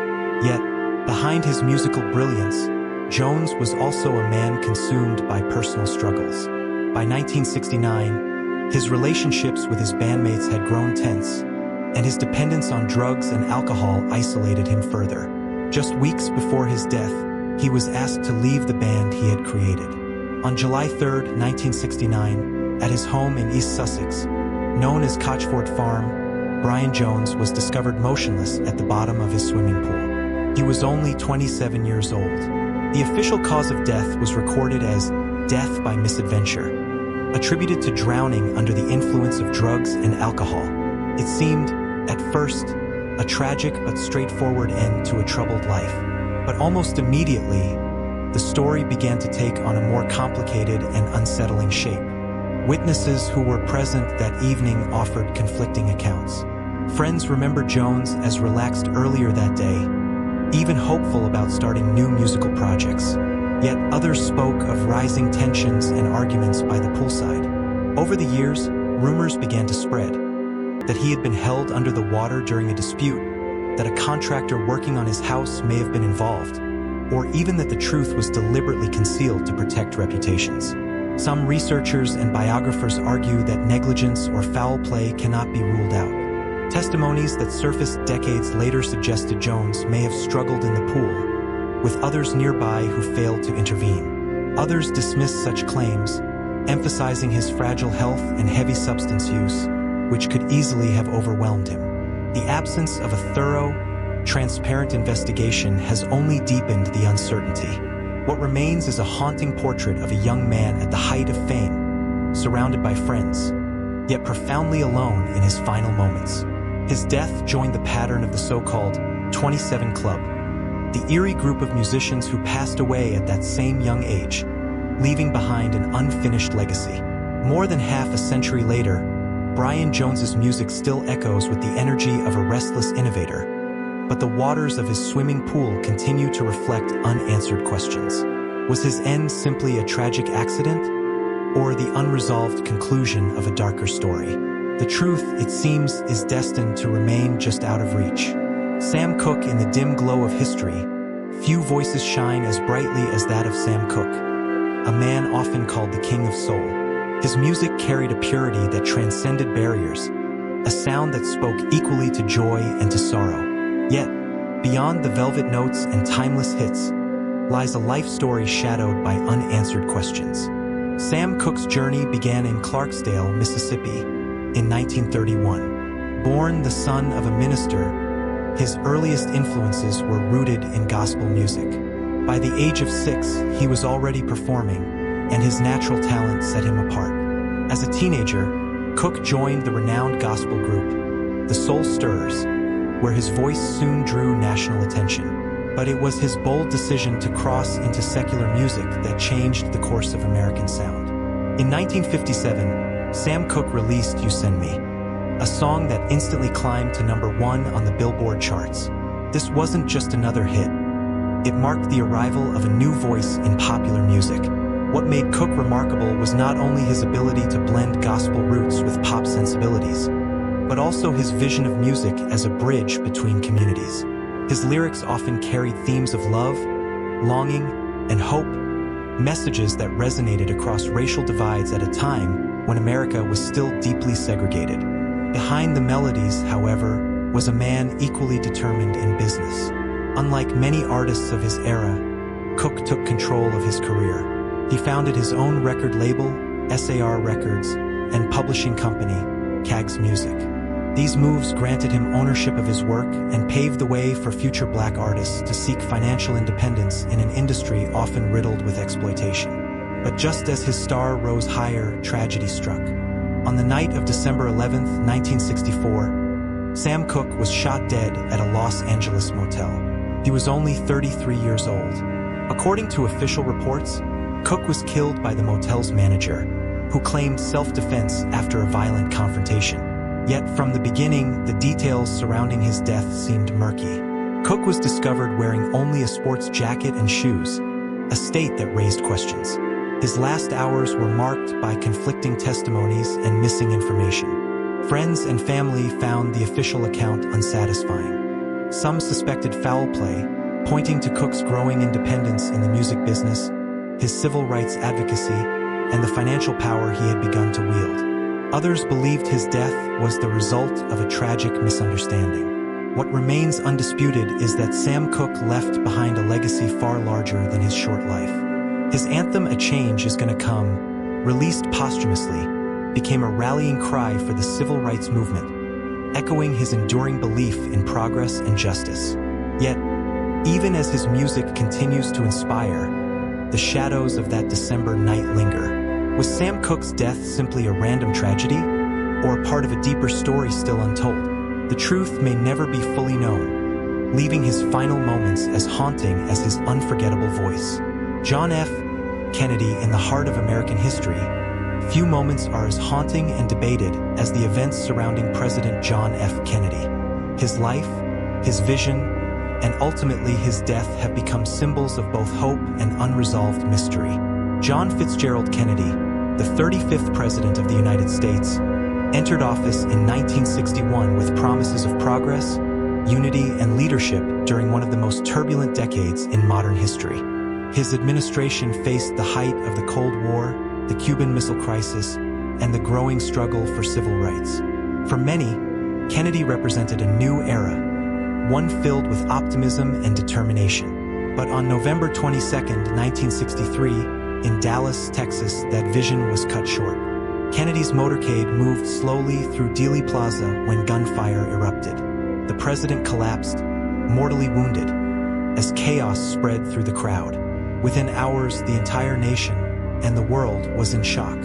Yet, behind his musical brilliance, Jones was also a man consumed by personal struggles. By 1969, his relationships with his bandmates had grown tense, and his dependence on drugs and alcohol isolated him further. Just weeks before his death, he was asked to leave the band he had created. On July 3, 1969, at his home in East Sussex, known as Cochford Farm, Brian Jones was discovered motionless at the bottom of his swimming pool. He was only 27 years old. The official cause of death was recorded as death by misadventure, attributed to drowning under the influence of drugs and alcohol. It seemed, at first, a tragic but straightforward end to a troubled life. But almost immediately, the story began to take on a more complicated and unsettling shape. Witnesses who were present that evening offered conflicting accounts. Friends remembered Jones as relaxed earlier that day, even hopeful about starting new musical projects. Yet others spoke of rising tensions and arguments by the poolside. Over the years, rumors began to spread that he had been held under the water during a dispute, that a contractor working on his house may have been involved, or even that the truth was deliberately concealed to protect reputations. Some researchers and biographers argue that negligence or foul play cannot be ruled out. Testimonies that surfaced decades later suggested Jones may have struggled in the pool, with others nearby who failed to intervene. Others dismissed such claims, emphasizing his fragile health and heavy substance use, which could easily have overwhelmed him. The absence of a thorough, transparent investigation has only deepened the uncertainty. What remains is a haunting portrait of a young man at the height of fame, surrounded by friends, yet profoundly alone in his final moments. His death joined the pattern of the so-called 27 Club, the eerie group of musicians who passed away at that same young age, leaving behind an unfinished legacy. More than half a century later, Brian Jones's music still echoes with the energy of a restless innovator, but the waters of his swimming pool continue to reflect unanswered questions. Was his end simply a tragic accident, or the unresolved conclusion of a darker story? The truth, it seems, is destined to remain just out of reach. Sam Cooke in the dim glow of history, few voices shine as brightly as that of Sam Cooke, a man often called the King of Soul. His music carried a purity that transcended barriers, a sound that spoke equally to joy and to sorrow. Yet, beyond the velvet notes and timeless hits, lies a life story shadowed by unanswered questions. Sam Cooke's journey began in Clarksdale, Mississippi, in 1931. Born the son of a minister, his earliest influences were rooted in gospel music. By the age of 6, he was already performing, and his natural talent set him apart. As a teenager, Cook joined the renowned gospel group, the Soul Stirrers, where his voice soon drew national attention. But it was his bold decision to cross into secular music that changed the course of American sound. In 1957, Sam Cooke released You Send Me, a song that instantly climbed to #1 on the Billboard charts. This wasn't just another hit. It marked the arrival of a new voice in popular music. What made Cooke remarkable was not only his ability to blend gospel roots with pop sensibilities, but also his vision of music as a bridge between communities. His lyrics often carried themes of love, longing, and hope, messages that resonated across racial divides at a time when America was still deeply segregated. Behind the melodies, however, was a man equally determined in business. Unlike many artists of his era, Cooke took control of his career. He founded his own record label, SAR Records, and publishing company, Kags Music. These moves granted him ownership of his work and paved the way for future black artists to seek financial independence in an industry often riddled with exploitation. But just as his star rose higher, tragedy struck. On the night of December 11, 1964, Sam Cooke was shot dead at a Los Angeles motel. He was only 33 years old. According to official reports, Cooke was killed by the motel's manager, who claimed self-defense after a violent confrontation. Yet from the beginning, the details surrounding his death seemed murky. Cooke was discovered wearing only a sports jacket and shoes, a state that raised questions. His last hours were marked by conflicting testimonies and missing information. Friends and family found the official account unsatisfying. Some suspected foul play, pointing to Cooke's growing independence in the music business, his civil rights advocacy, and the financial power he had begun to wield. Others believed his death was the result of a tragic misunderstanding. What remains undisputed is that Sam Cooke left behind a legacy far larger than his short life. His anthem, A Change Is Gonna Come, released posthumously, became a rallying cry for the civil rights movement, echoing his enduring belief in progress and justice. Yet, even as his music continues to inspire, the shadows of that December night linger. Was Sam Cooke's death simply a random tragedy, or a part of a deeper story still untold? The truth may never be fully known, leaving his final moments as haunting as his unforgettable voice. John F. Kennedy in the heart of American history. Few moments are as haunting and debated as the events surrounding President John F. Kennedy. His life, his vision, and ultimately his death have become symbols of both hope and unresolved mystery. John Fitzgerald Kennedy, the 35th President of the United States, entered office in 1961 with promises of progress, unity, and leadership during one of the most turbulent decades in modern history. His administration faced the height of the Cold War, the Cuban Missile Crisis, and the growing struggle for civil rights. For many, Kennedy represented a new era, one filled with optimism and determination. But on November 22, 1963, in Dallas, Texas, that vision was cut short. Kennedy's motorcade moved slowly through Dealey Plaza when gunfire erupted. The president collapsed, mortally wounded, as chaos spread through the crowd. Within hours, the entire nation and the world was in shock.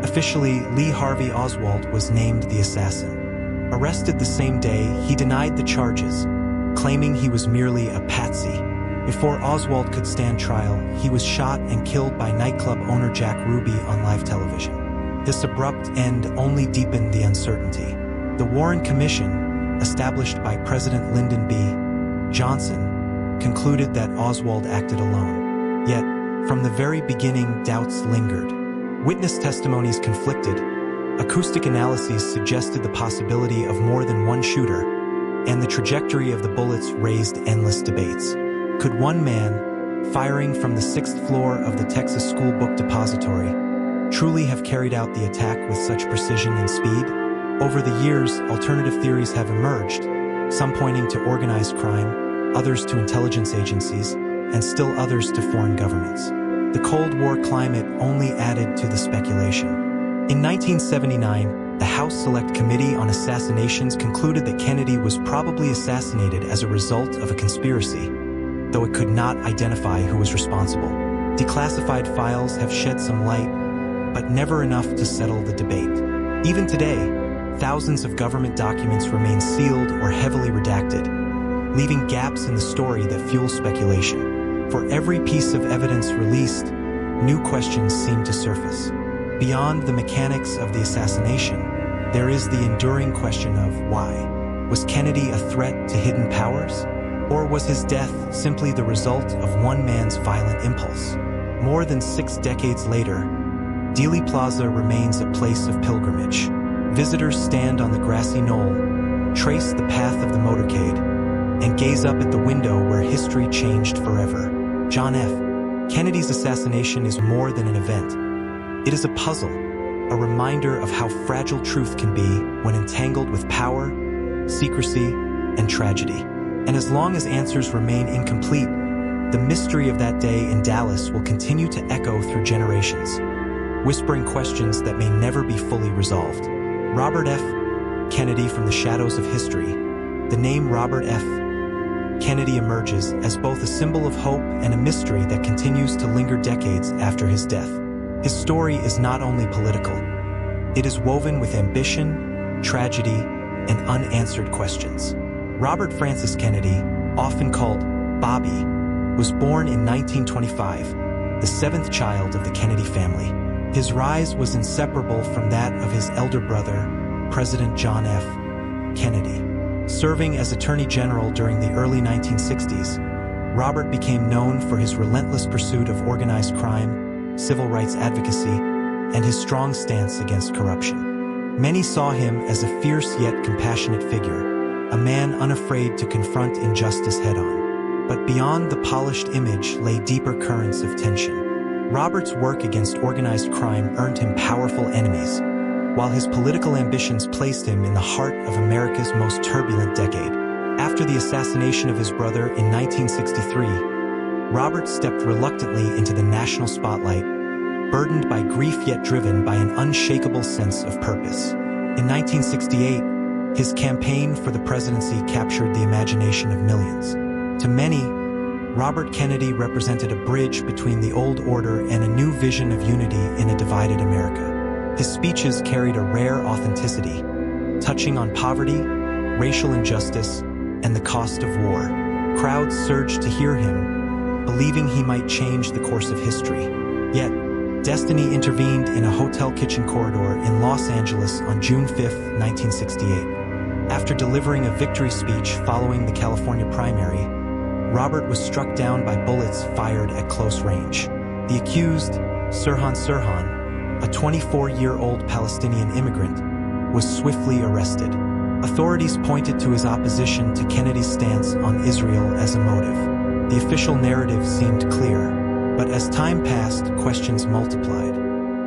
Officially, Lee Harvey Oswald was named the assassin. Arrested the same day, he denied the charges, claiming he was merely a patsy. Before Oswald could stand trial, he was shot and killed by nightclub owner Jack Ruby on live television. This abrupt end only deepened the uncertainty. The Warren Commission, established by President Lyndon B. Johnson, concluded that Oswald acted alone. Yet, from the very beginning, doubts lingered. Witness testimonies conflicted, acoustic analyses suggested the possibility of more than one shooter, and the trajectory of the bullets raised endless debates. Could one man, firing from the 6th floor of the Texas School Book Depository, truly have carried out the attack with such precision and speed? Over the years, alternative theories have emerged, some pointing to organized crime, others to intelligence agencies, and still others to foreign governments. The Cold War climate only added to the speculation. In 1979, the House Select Committee on Assassinations concluded that Kennedy was probably assassinated as a result of a conspiracy, though it could not identify who was responsible. Declassified files have shed some light, but never enough to settle the debate. Even today, thousands of government documents remain sealed or heavily redacted, leaving gaps in the story that fuel speculation. For every piece of evidence released, new questions seem to surface. Beyond the mechanics of the assassination, there is the enduring question of why. Was Kennedy a threat to hidden powers? Or was his death simply the result of one man's violent impulse? More than 6 decades later, Dealey Plaza remains a place of pilgrimage. Visitors stand on the grassy knoll, trace the path of the motorcade, and gaze up at the window where history changed forever. John F. Kennedy's assassination is more than an event. It is a puzzle, a reminder of how fragile truth can be when entangled with power, secrecy, and tragedy. And as long as answers remain incomplete, the mystery of that day in Dallas will continue to echo through generations, whispering questions that may never be fully resolved. Robert F. Kennedy from the shadows of history. The name Robert F. Kennedy emerges as both a symbol of hope and a mystery that continues to linger decades after his death. His story is not only political. It is woven with ambition, tragedy, and unanswered questions. Robert Francis Kennedy, often called Bobby, was born in 1925, the 7th child of the Kennedy family. His rise was inseparable from that of his elder brother, President John F. Kennedy. Serving as Attorney General during the early 1960s, Robert became known for his relentless pursuit of organized crime, civil rights advocacy, and his strong stance against corruption. Many saw him as a fierce yet compassionate figure, a man unafraid to confront injustice head-on. But beyond the polished image lay deeper currents of tension. Robert's work against organized crime earned him powerful enemies, while his political ambitions placed him in the heart of America's most turbulent decade. After the assassination of his brother in 1963, Robert stepped reluctantly into the national spotlight, burdened by grief yet driven by an unshakable sense of purpose. In 1968, his campaign for the presidency captured the imagination of millions. To many, Robert Kennedy represented a bridge between the old order and a new vision of unity in a divided America. His speeches carried a rare authenticity, touching on poverty, racial injustice, and the cost of war. Crowds surged to hear him, believing he might change the course of history. Yet, destiny intervened in a hotel kitchen corridor in Los Angeles on June 5, 1968. After delivering a victory speech following the California primary, Robert was struck down by bullets fired at close range. The accused, Sirhan Sirhan, a 24-year-old Palestinian immigrant, was swiftly arrested. Authorities pointed to his opposition to Kennedy's stance on Israel as a motive. The official narrative seemed clear, but as time passed, questions multiplied.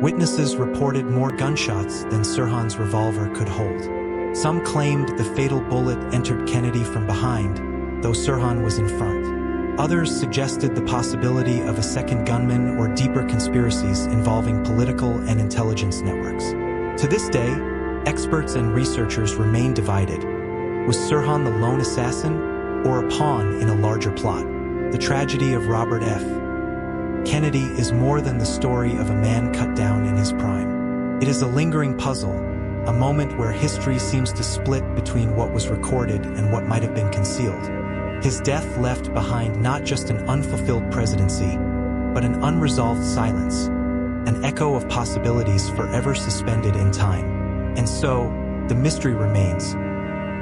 Witnesses reported more gunshots than Sirhan's revolver could hold. Some claimed the fatal bullet entered Kennedy from behind, though Sirhan was in front. Others suggested the possibility of a second gunman or deeper conspiracies involving political and intelligence networks. To this day, experts and researchers remain divided. Was Sirhan the lone assassin or a pawn in a larger plot? The tragedy of Robert F. Kennedy is more than the story of a man cut down in his prime. It is a lingering puzzle, a moment where history seems to split between what was recorded and what might have been concealed. His death left behind not just an unfulfilled presidency, but an unresolved silence, an echo of possibilities forever suspended in time. And so, the mystery remains.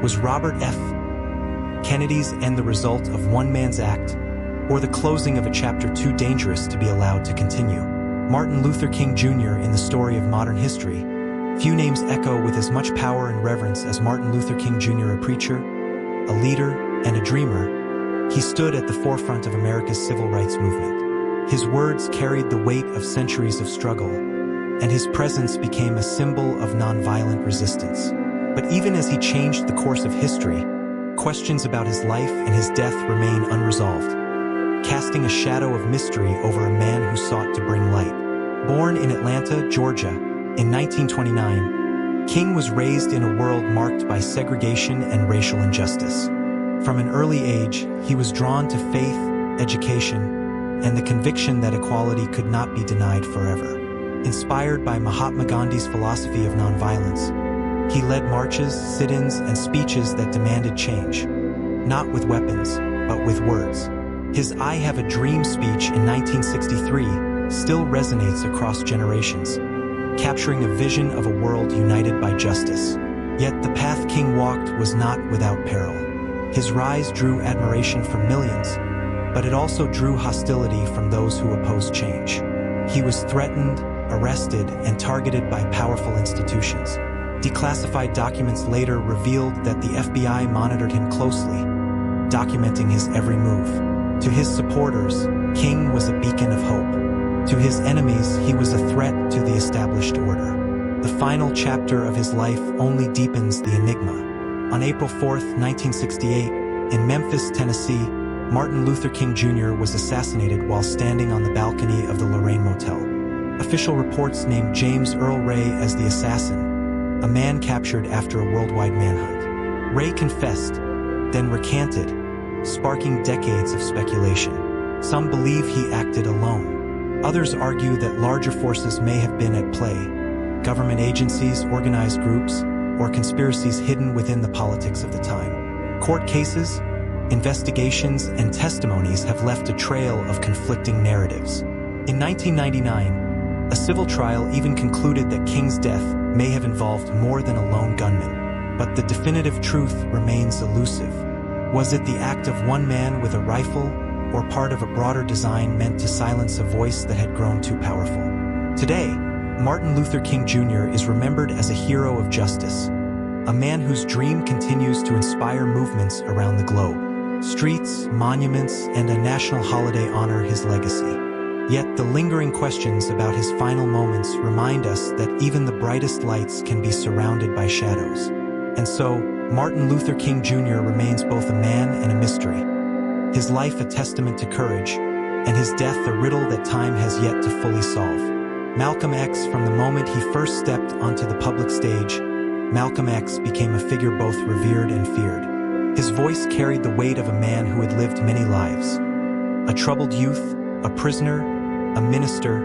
Was Robert F. Kennedy's end the result of one man's act, or the closing of a chapter too dangerous to be allowed to continue? Martin Luther King Jr. in the story of modern history. Few names echo with as much power and reverence as Martin Luther King Jr., a preacher, a leader, and a dreamer. He stood at the forefront of America's civil rights movement. His words carried the weight of centuries of struggle, and his presence became a symbol of nonviolent resistance. But even as he changed the course of history, questions about his life and his death remain unresolved, casting a shadow of mystery over a man who sought to bring light. Born in Atlanta, Georgia, in 1929, King was raised in a world marked by segregation and racial injustice. From an early age, he was drawn to faith, education, and the conviction that equality could not be denied forever. Inspired by Mahatma Gandhi's philosophy of nonviolence, he led marches, sit-ins, and speeches that demanded change, not with weapons, but with words. His "I Have a Dream" speech in 1963 still resonates across generations, capturing a vision of a world united by justice. Yet the path King walked was not without peril. His rise drew admiration from millions, but it also drew hostility from those who opposed change. He was threatened, arrested, and targeted by powerful institutions. Declassified documents later revealed that the FBI monitored him closely, documenting his every move. To his supporters, King was a beacon of hope. To his enemies, he was a threat to the established order. The final chapter of his life only deepens the enigma. On April 4, 1968, in Memphis, Tennessee, Martin Luther King Jr. was assassinated while standing on the balcony of the Lorraine Motel. Official reports named James Earl Ray as the assassin, a man captured after a worldwide manhunt. Ray confessed, then recanted, sparking decades of speculation. Some believe he acted alone. Others argue that larger forces may have been at play: government agencies, organized groups, or conspiracies hidden within the politics of the time. Court cases, investigations, and testimonies have left a trail of conflicting narratives. In 1999, a civil trial even concluded that King's death may have involved more than a lone gunman. But the definitive truth remains elusive. Was it the act of one man with a rifle, or part of a broader design meant to silence a voice that had grown too powerful? Today, Martin Luther King Jr. is remembered as a hero of justice, a man whose dream continues to inspire movements around the globe. Streets, monuments, and a national holiday honor his legacy. Yet the lingering questions about his final moments remind us that even the brightest lights can be surrounded by shadows. And so, Martin Luther King Jr. remains both a man and a mystery. His life a testament to courage, and his death a riddle that time has yet to fully solve. Malcolm X, from the moment he first stepped onto the public stage, Malcolm X became a figure both revered and feared. His voice carried the weight of a man who had lived many lives. A troubled youth, a prisoner, a minister,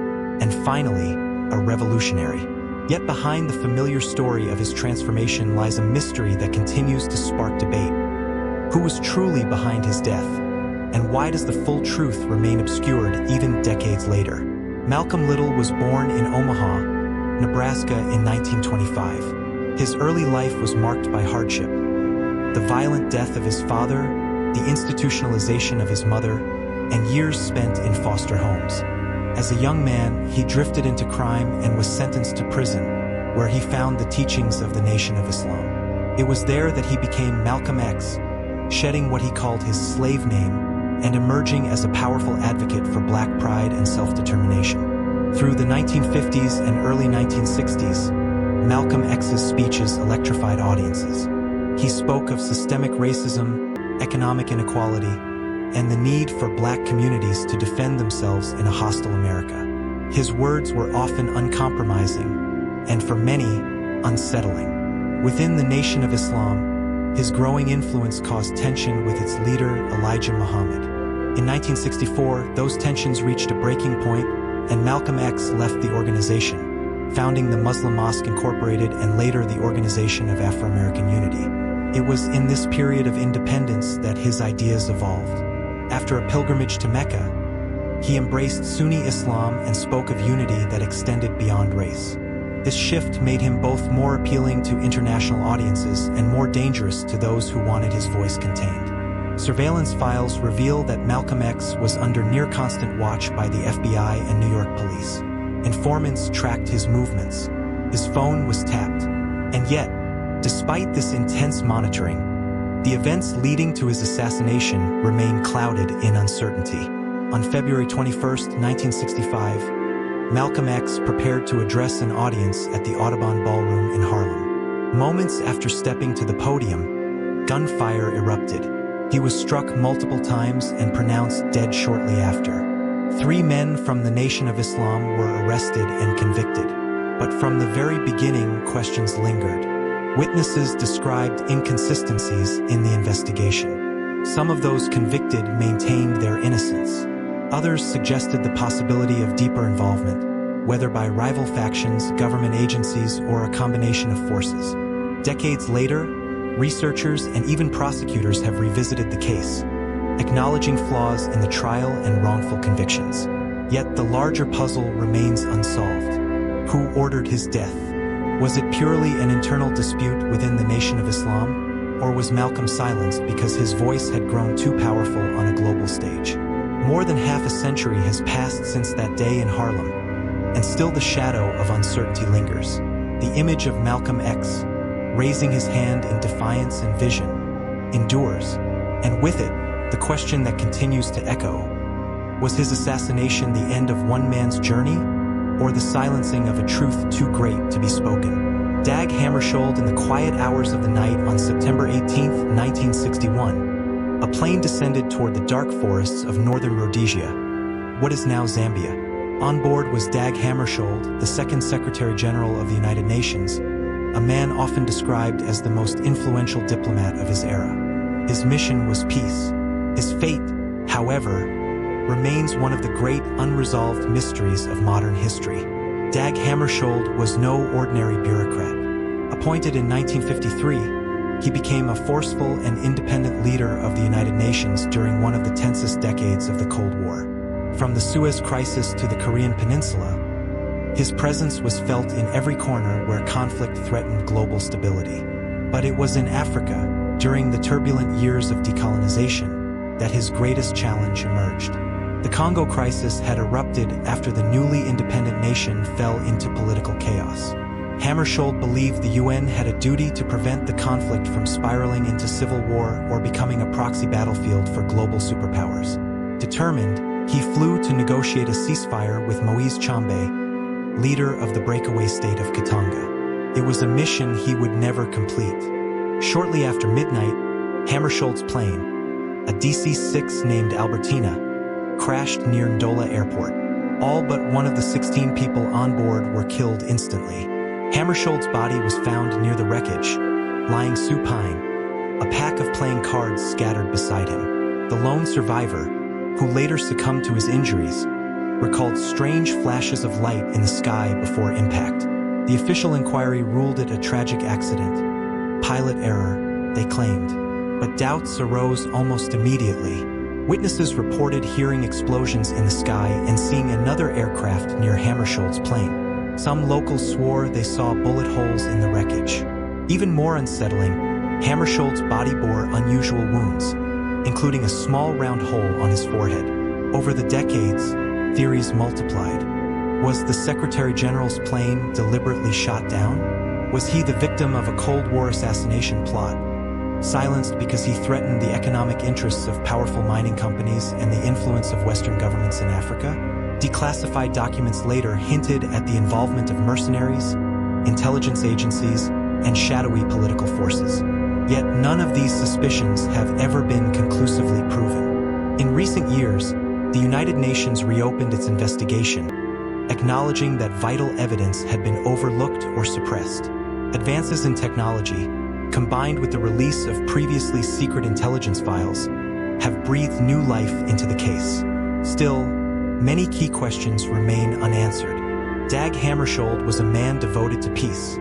and finally, a revolutionary. Yet behind the familiar story of his transformation lies a mystery that continues to spark debate. Who was truly behind his death? And why does the full truth remain obscured even decades later? Malcolm Little was born in Omaha, Nebraska in 1925. His early life was marked by hardship. The violent death of his father, the institutionalization of his mother, and years spent in foster homes. As a young man, he drifted into crime and was sentenced to prison, where he found the teachings of the Nation of Islam. It was there that he became Malcolm X, shedding what he called his slave name and emerging as a powerful advocate for black pride and self-determination. Through the 1950s and early 1960s, Malcolm X's speeches electrified audiences. He spoke of systemic racism, economic inequality, and the need for black communities to defend themselves in a hostile America. His words were often uncompromising, and for many, unsettling. Within the Nation of Islam, his growing influence caused tension with its leader, Elijah Muhammad. In 1964, those tensions reached a breaking point, and Malcolm X left the organization, founding the Muslim Mosque Incorporated and later the Organization of Afro-American Unity. It was in this period of independence that his ideas evolved. After a pilgrimage to Mecca, he embraced Sunni Islam and spoke of unity that extended beyond race. This shift made him both more appealing to international audiences and more dangerous to those who wanted his voice contained. Surveillance files reveal that Malcolm X was under near-constant watch by the FBI and New York police. Informants tracked his movements. His phone was tapped. And yet, despite this intense monitoring, the events leading to his assassination remain clouded in uncertainty. On February 21, 1965, Malcolm X prepared to address an audience at the Audubon Ballroom in Harlem. Moments after stepping to the podium, gunfire erupted. He was struck multiple times and pronounced dead shortly after. 3 men from the Nation of Islam were arrested and convicted. But from the very beginning, questions lingered. Witnesses described inconsistencies in the investigation. Some of those convicted maintained their innocence. Others suggested the possibility of deeper involvement, whether by rival factions, government agencies, or a combination of forces. Decades later, researchers and even prosecutors have revisited the case, acknowledging flaws in the trial and wrongful convictions. Yet the larger puzzle remains unsolved. Who ordered his death? Was it purely an internal dispute within the Nation of Islam? Or was Malcolm silenced because his voice had grown too powerful on a global stage? More than half a century has passed since that day in Harlem, and still the shadow of uncertainty lingers. The image of Malcolm X, raising his hand in defiance and vision, endures, and with it, the question that continues to echo: was his assassination the end of one man's journey, or the silencing of a truth too great to be spoken? Dag Hammarskjöld in the quiet hours of the night on September 18, 1961. A plane descended toward the dark forests of northern Rhodesia, what is now Zambia. On board was Dag Hammarskjöld, the second Secretary General of the United Nations, a man often described as the most influential diplomat of his era. His mission was peace. His fate, however, remains one of the great unresolved mysteries of modern history. Dag Hammarskjöld was no ordinary bureaucrat. Appointed in 1953, he became a forceful and independent leader of the United Nations during one of the tensest decades of the Cold War. From the Suez Crisis to the Korean Peninsula, his presence was felt in every corner where conflict threatened global stability. But it was in Africa, during the turbulent years of decolonization, that his greatest challenge emerged. The Congo crisis had erupted after the newly independent nation fell into political chaos. Hammarskjöld believed the UN had a duty to prevent the conflict from spiraling into civil war or becoming a proxy battlefield for global superpowers. Determined, he flew to negotiate a ceasefire with Moise Tshombe, leader of the breakaway state of Katanga. It was a mission he would never complete. Shortly after midnight, Hammarskjöld's plane, a DC-6 named Albertina, crashed near Ndola Airport. All but one of the 16 people on board were killed instantly. Hammarskjöld's body was found near the wreckage, lying supine, a pack of playing cards scattered beside him. The lone survivor, who later succumbed to his injuries, recalled strange flashes of light in the sky before impact. The official inquiry ruled it a tragic accident. Pilot error, they claimed. But doubts arose almost immediately. Witnesses reported hearing explosions in the sky and seeing another aircraft near Hammarskjöld's plane. Some locals swore they saw bullet holes in the wreckage. Even more unsettling, Hammarskjöld's body bore unusual wounds, including a small round hole on his forehead. Over the decades, theories multiplied. Was the Secretary General's plane deliberately shot down? Was he the victim of a Cold War assassination plot? Silenced because he threatened the economic interests of powerful mining companies and the influence of Western governments in Africa? Declassified documents later hinted at the involvement of mercenaries, intelligence agencies, and shadowy political forces. Yet none of these suspicions have ever been conclusively proven. In recent years, the United Nations reopened its investigation, acknowledging that vital evidence had been overlooked or suppressed. Advances in technology, combined with the release of previously secret intelligence files, have breathed new life into the case. Still, many key questions remain unanswered. Dag Hammarskjöld was a man devoted to peace,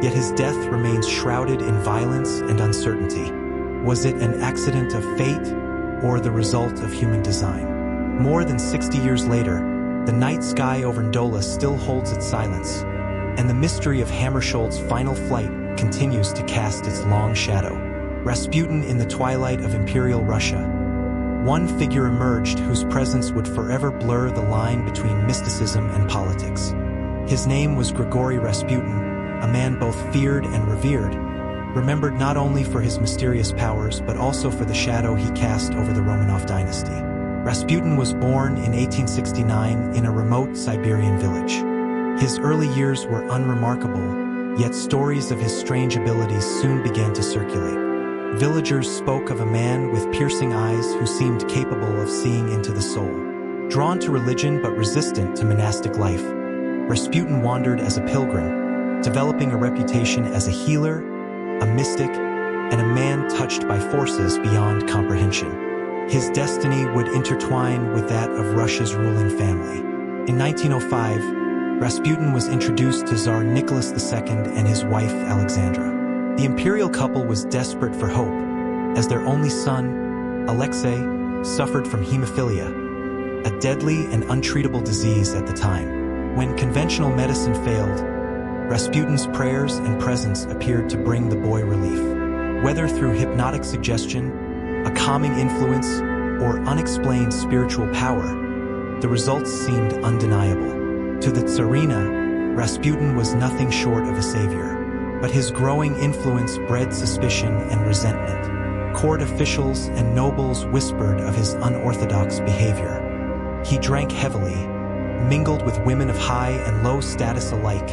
yet his death remains shrouded in violence and uncertainty. Was it an accident of fate or the result of human design? More than 60 years later, the night sky over Ndola still holds its silence, and the mystery of Hammarskjöld's final flight continues to cast its long shadow. Rasputin in the twilight of Imperial Russia. One figure emerged whose presence would forever blur the line between mysticism and politics. His name was Grigory Rasputin, a man both feared and revered, remembered not only for his mysterious powers but also for the shadow he cast over the Romanov dynasty. Rasputin was born in 1869 in a remote Siberian village. His early years were unremarkable, yet stories of his strange abilities soon began to circulate. Villagers spoke of a man with piercing eyes who seemed capable of seeing into the soul. Drawn to religion but resistant to monastic life, Rasputin wandered as a pilgrim, developing a reputation as a healer, a mystic, and a man touched by forces beyond comprehension. His destiny would intertwine with that of Russia's ruling family. In 1905, Rasputin was introduced to Tsar Nicholas II and his wife Alexandra. The imperial couple was desperate for hope, as their only son, Alexei, suffered from hemophilia, a deadly and untreatable disease at the time. When conventional medicine failed, Rasputin's prayers and presence appeared to bring the boy relief. Whether through hypnotic suggestion, a calming influence, or unexplained spiritual power, the results seemed undeniable. To the Tsarina, Rasputin was nothing short of a savior, but his growing influence bred suspicion and resentment. Court officials and nobles whispered of his unorthodox behavior. He drank heavily, mingled with women of high and low status alike,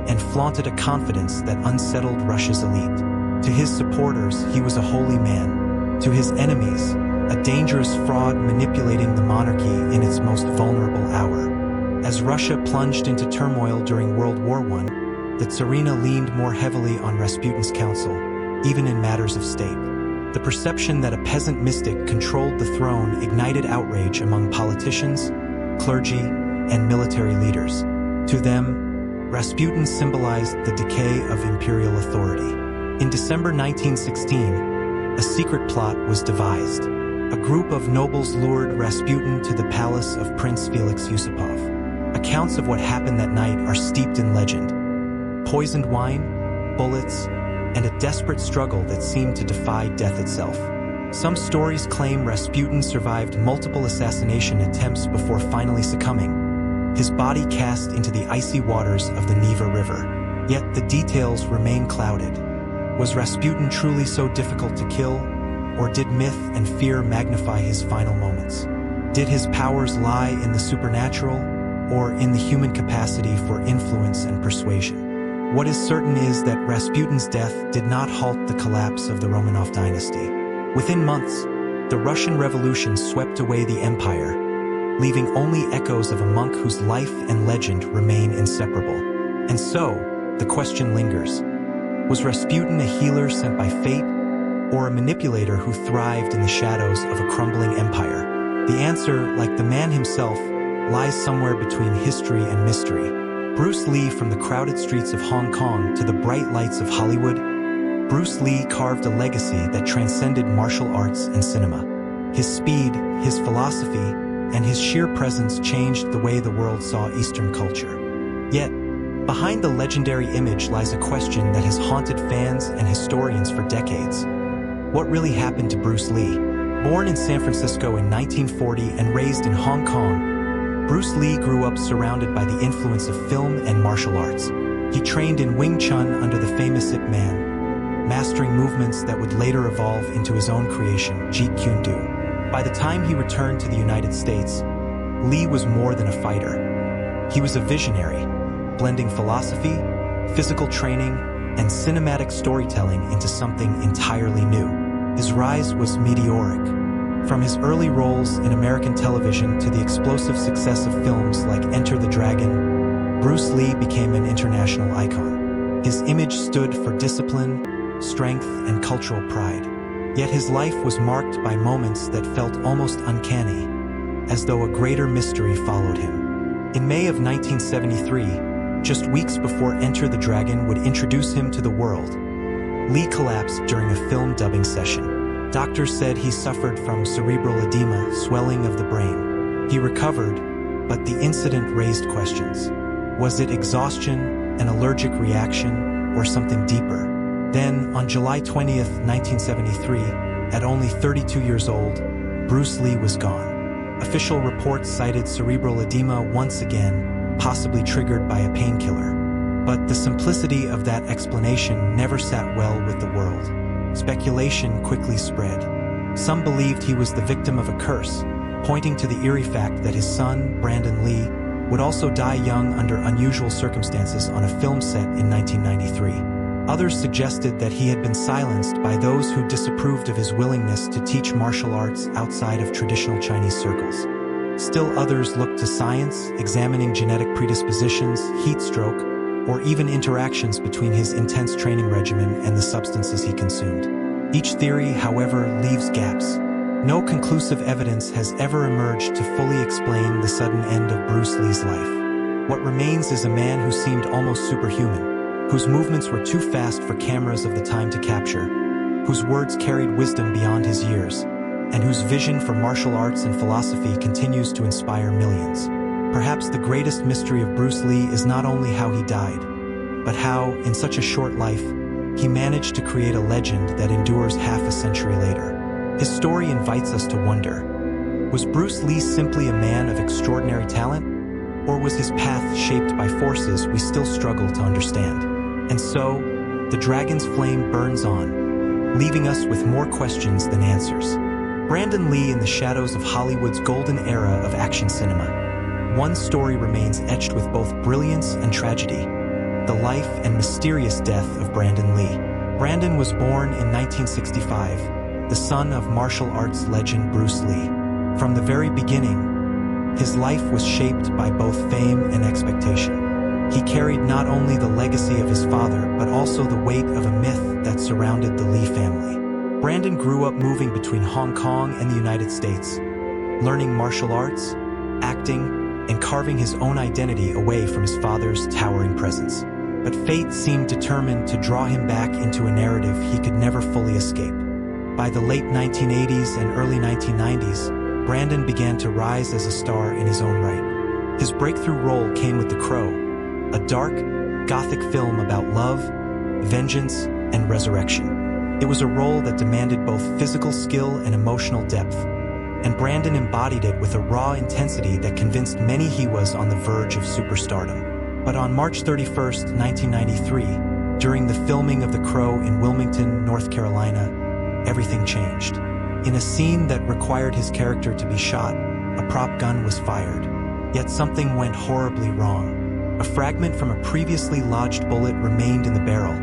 and flaunted a confidence that unsettled Russia's elite. To his supporters, he was a holy man. To his enemies, a dangerous fraud manipulating the monarchy in its most vulnerable hour. As Russia plunged into turmoil during World War I, the Tsarina leaned more heavily on Rasputin's counsel, even in matters of state. The perception that a peasant mystic controlled the throne ignited outrage among politicians, clergy, and military leaders. To them, Rasputin symbolized the decay of imperial authority. In December 1916, a secret plot was devised. A group of nobles lured Rasputin to the palace of Prince Felix Yusupov. Accounts of what happened that night are steeped in legend. Poisoned wine, bullets, and a desperate struggle that seemed to defy death itself. Some stories claim Rasputin survived multiple assassination attempts before finally succumbing, his body cast into the icy waters of the Neva River. Yet the details remain clouded. Was Rasputin truly so difficult to kill, or did myth and fear magnify his final moments? Did his powers lie in the supernatural, or in the human capacity for influence and persuasion? What is certain is that Rasputin's death did not halt the collapse of the Romanov dynasty. Within months, the Russian Revolution swept away the empire, leaving only echoes of a monk whose life and legend remain inseparable. And so, the question lingers. Was Rasputin a healer sent by fate, or a manipulator who thrived in the shadows of a crumbling empire? The answer, like the man himself, lies somewhere between history and mystery. Bruce Lee, from the crowded streets of Hong Kong to the bright lights of Hollywood, Bruce Lee carved a legacy that transcended martial arts and cinema. His speed, his philosophy, and his sheer presence changed the way the world saw Eastern culture. Yet, behind the legendary image lies a question that has haunted fans and historians for decades. What really happened to Bruce Lee? Born in San Francisco in 1940 and raised in Hong Kong, Bruce Lee grew up surrounded by the influence of film and martial arts. He trained in Wing Chun under the famous Ip Man, mastering movements that would later evolve into his own creation, Jeet Kune Do. By the time he returned to the United States, Lee was more than a fighter. He was a visionary, blending philosophy, physical training, and cinematic storytelling into something entirely new. His rise was meteoric. From his early roles in American television to the explosive success of films like Enter the Dragon, Bruce Lee became an international icon. His image stood for discipline, strength, and cultural pride. Yet his life was marked by moments that felt almost uncanny, as though a greater mystery followed him. In May of 1973, just weeks before Enter the Dragon would introduce him to the world, Lee collapsed during a film dubbing session. Doctors said he suffered from cerebral edema, swelling of the brain. He recovered, but the incident raised questions. Was it exhaustion, an allergic reaction, or something deeper? Then, on July 20th, 1973, at only 32 years old, Bruce Lee was gone. Official reports cited cerebral edema once again, possibly triggered by a painkiller. But the simplicity of that explanation never sat well with the world. Speculation quickly spread. Some believed he was the victim of a curse, pointing to the eerie fact that his son, Brandon Lee, would also die young under unusual circumstances on a film set in 1993. Others suggested that he had been silenced by those who disapproved of his willingness to teach martial arts outside of traditional Chinese circles. Still others looked to science, examining genetic predispositions, heat stroke, or even interactions between his intense training regimen and the substances he consumed. Each theory, however, leaves gaps. No conclusive evidence has ever emerged to fully explain the sudden end of Bruce Lee's life. What remains is a man who seemed almost superhuman, whose movements were too fast for cameras of the time to capture, whose words carried wisdom beyond his years, and whose vision for martial arts and philosophy continues to inspire millions. Perhaps the greatest mystery of Bruce Lee is not only how he died, but how, in such a short life, he managed to create a legend that endures half a century later. His story invites us to wonder, was Bruce Lee simply a man of extraordinary talent? Or was his path shaped by forces we still struggle to understand? And so, the dragon's flame burns on, leaving us with more questions than answers. Brandon Lee in the shadows of Hollywood's golden era of action cinema. One story remains etched with both brilliance and tragedy: the life and mysterious death of Brandon Lee. Brandon was born in 1965, the son of martial arts legend Bruce Lee. From the very beginning, his life was shaped by both fame and expectation. He carried not only the legacy of his father, but also the weight of a myth that surrounded the Lee family. Brandon grew up moving between Hong Kong and the United States, learning martial arts, acting, and carving his own identity away from his father's towering presence. But fate seemed determined to draw him back into a narrative he could never fully escape. By the late 1980s and early 1990s, Brandon began to rise as a star in his own right. His breakthrough role came with The Crow, a dark, gothic film about love, vengeance, and resurrection. It was a role that demanded both physical skill and emotional depth, and Brandon embodied it with a raw intensity that convinced many he was on the verge of superstardom. But on March 31st, 1993, during the filming of The Crow in Wilmington, North Carolina, everything changed. In a scene that required his character to be shot, a prop gun was fired. Yet something went horribly wrong. A fragment from a previously lodged bullet remained in the barrel,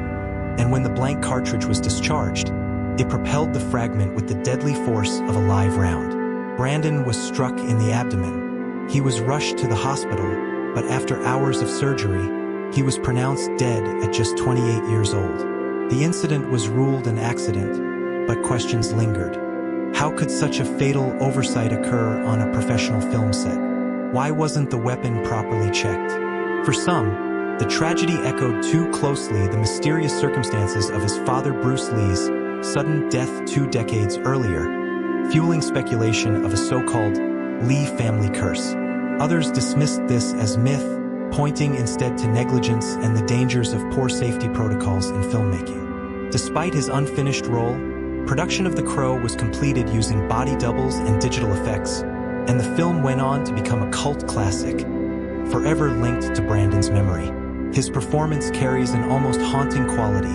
and when the blank cartridge was discharged, it propelled the fragment with the deadly force of a live round. Brandon was struck in the abdomen. He was rushed to the hospital, but after hours of surgery, he was pronounced dead at just 28 years old. The incident was ruled an accident, but questions lingered. How could such a fatal oversight occur on a professional film set? Why wasn't the weapon properly checked? For some, the tragedy echoed too closely the mysterious circumstances of his father Bruce Lee's sudden death 2 decades earlier, fueling speculation of a so-called Lee family curse. Others dismissed this as myth, pointing instead to negligence and the dangers of poor safety protocols in filmmaking. Despite his unfinished role, production of The Crow was completed using body doubles and digital effects, and the film went on to become a cult classic, forever linked to Brandon's memory. His performance carries an almost haunting quality,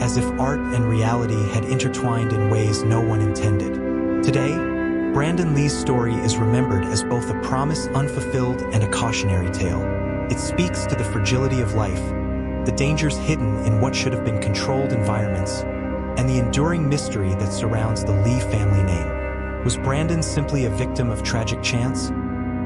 as if art and reality had intertwined in ways no one intended. Today, Brandon Lee's story is remembered as both a promise unfulfilled and a cautionary tale. It speaks to the fragility of life, the dangers hidden in what should have been controlled environments, and the enduring mystery that surrounds the Lee family name. Was Brandon simply a victim of tragic chance?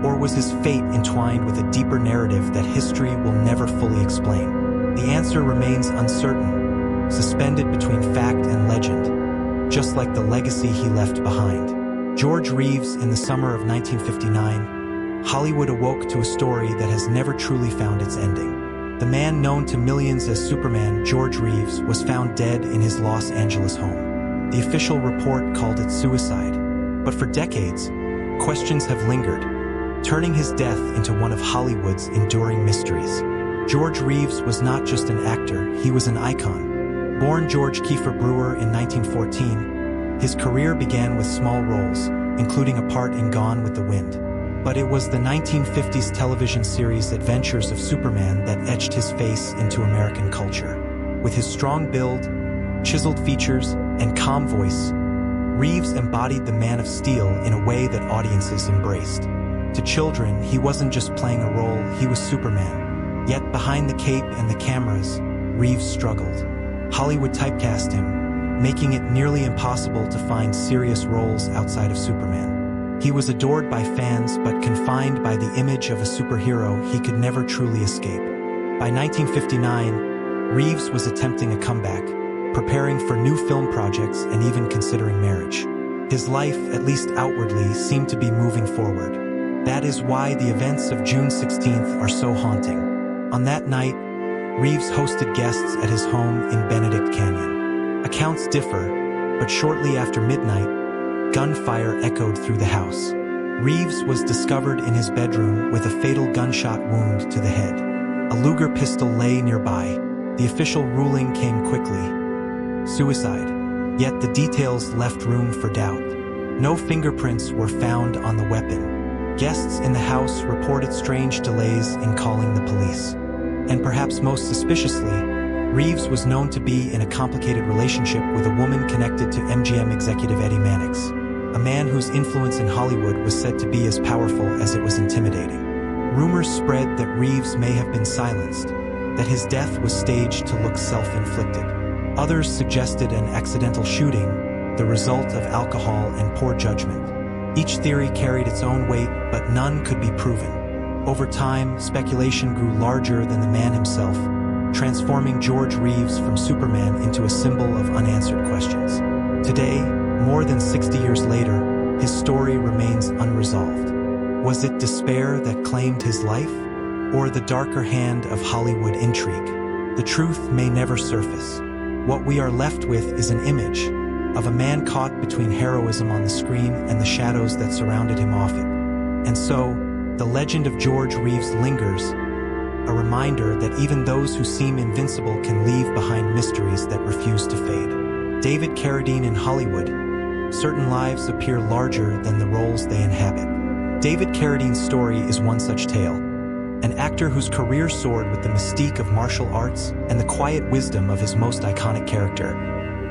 Or was his fate entwined with a deeper narrative that history will never fully explain? The answer remains uncertain, suspended between fact and legend, just like the legacy he left behind. George Reeves in the summer of 1959, Hollywood awoke to a story that has never truly found its ending. The man known to millions as Superman, George Reeves, was found dead in his Los Angeles home. The official report called it suicide. But for decades, questions have lingered, turning his death into one of Hollywood's enduring mysteries. George Reeves was not just an actor, he was an icon. Born George Kiefer Brewer in 1914, his career began with small roles, including a part in Gone with the Wind. But it was the 1950s television series Adventures of Superman that etched his face into American culture. With his strong build, chiseled features, and calm voice, Reeves embodied the Man of Steel in a way that audiences embraced. To children, he wasn't just playing a role, he was Superman. Yet behind the cape and the cameras, Reeves struggled. Hollywood typecast him, making it nearly impossible to find serious roles outside of Superman. He was adored by fans but confined by the image of a superhero he could never truly escape. By 1959, Reeves was attempting a comeback, preparing for new film projects and even considering marriage. His life, at least outwardly, seemed to be moving forward. That is why the events of June 16th are so haunting. On that night, Reeves hosted guests at his home in Benedict Canyon. Accounts differ, but shortly after midnight, gunfire echoed through the house. Reeves was discovered in his bedroom with a fatal gunshot wound to the head. A Luger pistol lay nearby. The official ruling came quickly: suicide. Yet the details left room for doubt. No fingerprints were found on the weapon. Guests in the house reported strange delays in calling the police. And perhaps most suspiciously, Reeves was known to be in a complicated relationship with a woman connected to MGM executive Eddie Mannix, a man whose influence in Hollywood was said to be as powerful as it was intimidating. Rumors spread that Reeves may have been silenced, that his death was staged to look self-inflicted. Others suggested an accidental shooting, the result of alcohol and poor judgment. Each theory carried its own weight, but none could be proven. Over time, speculation grew larger than the man himself, transforming George Reeves from Superman into a symbol of unanswered questions. Today, more than 60 years later, his story remains unresolved. Was it despair that claimed his life, or the darker hand of Hollywood intrigue? The truth may never surface. What we are left with is an image of a man caught between heroism on the screen and the shadows that surrounded him off it. And so, the legend of George Reeves lingers, a reminder that even those who seem invincible can leave behind mysteries that refuse to fade. David Carradine in Hollywood. Certain lives appear larger than the roles they inhabit. David Carradine's story is one such tale. An actor whose career soared with the mystique of martial arts and the quiet wisdom of his most iconic character,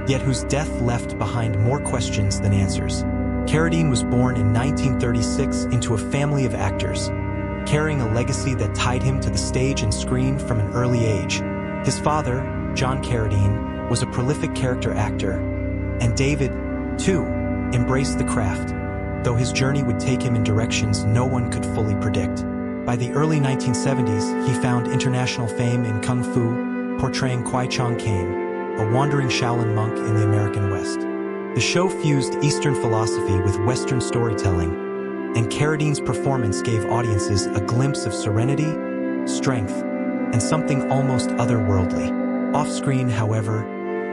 yet whose death left behind more questions than answers. Carradine was born in 1936 into a family of actors, carrying a legacy that tied him to the stage and screen from an early age. His father, John Carradine, was a prolific character actor, and David, too, embraced the craft, though his journey would take him in directions no one could fully predict. By the early 1970s, he found international fame in Kung Fu, portraying Kwai Chang Caine, a wandering Shaolin monk in the American West. The show fused Eastern philosophy with Western storytelling, and Carradine's performance gave audiences a glimpse of serenity, strength, and something almost otherworldly. Off-screen, however,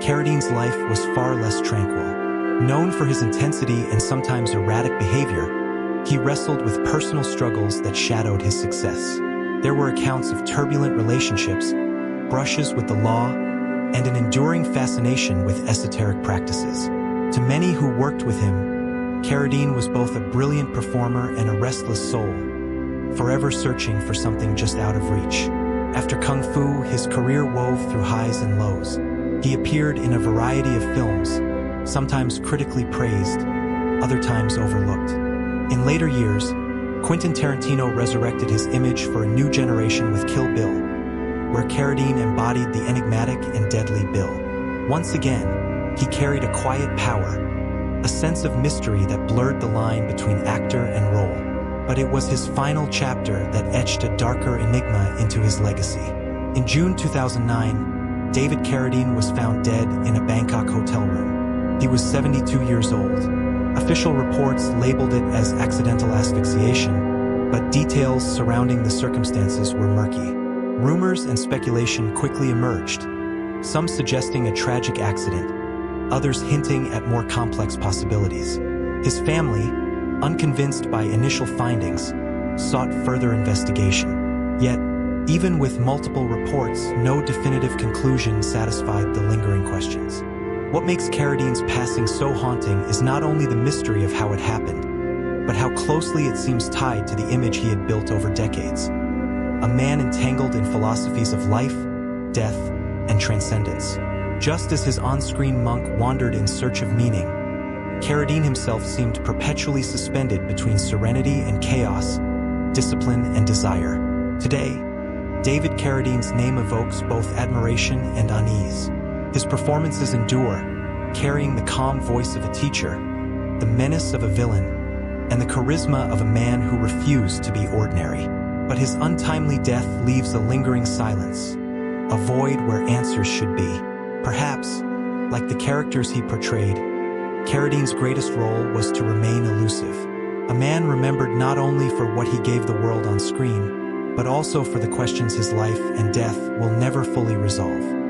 Carradine's life was far less tranquil. Known for his intensity and sometimes erratic behavior, he wrestled with personal struggles that shadowed his success. There were accounts of turbulent relationships, brushes with the law, and an enduring fascination with esoteric practices. To many who worked with him, Carradine was both a brilliant performer and a restless soul, forever searching for something just out of reach. After Kung Fu, his career wove through highs and lows. He appeared in a variety of films, sometimes critically praised, other times overlooked. In later years, Quentin Tarantino resurrected his image for a new generation with Kill Bill, where Carradine embodied the enigmatic and deadly Bill. Once again, he carried a quiet power, a sense of mystery that blurred the line between actor and role. But it was his final chapter that etched a darker enigma into his legacy. In June 2009, David Carradine was found dead in a Bangkok hotel room. He was 72 years old. Official reports labeled it as accidental asphyxiation, but details surrounding the circumstances were murky. Rumors and speculation quickly emerged, some suggesting a tragic accident, others hinting at more complex possibilities. His family, unconvinced by initial findings, sought further investigation. Yet, even with multiple reports, no definitive conclusion satisfied the lingering questions. What makes Carradine's passing so haunting is not only the mystery of how it happened, but how closely it seems tied to the image he had built over decades. A man entangled in philosophies of life, death, and transcendence. Just as his on-screen monk wandered in search of meaning, Carradine himself seemed perpetually suspended between serenity and chaos, discipline and desire. Today, David Carradine's name evokes both admiration and unease. His performances endure, carrying the calm voice of a teacher, the menace of a villain, and the charisma of a man who refused to be ordinary. But his untimely death leaves a lingering silence, a void where answers should be. Perhaps, like the characters he portrayed, Carradine's greatest role was to remain elusive. A man remembered not only for what he gave the world on screen, but also for the questions his life and death will never fully resolve.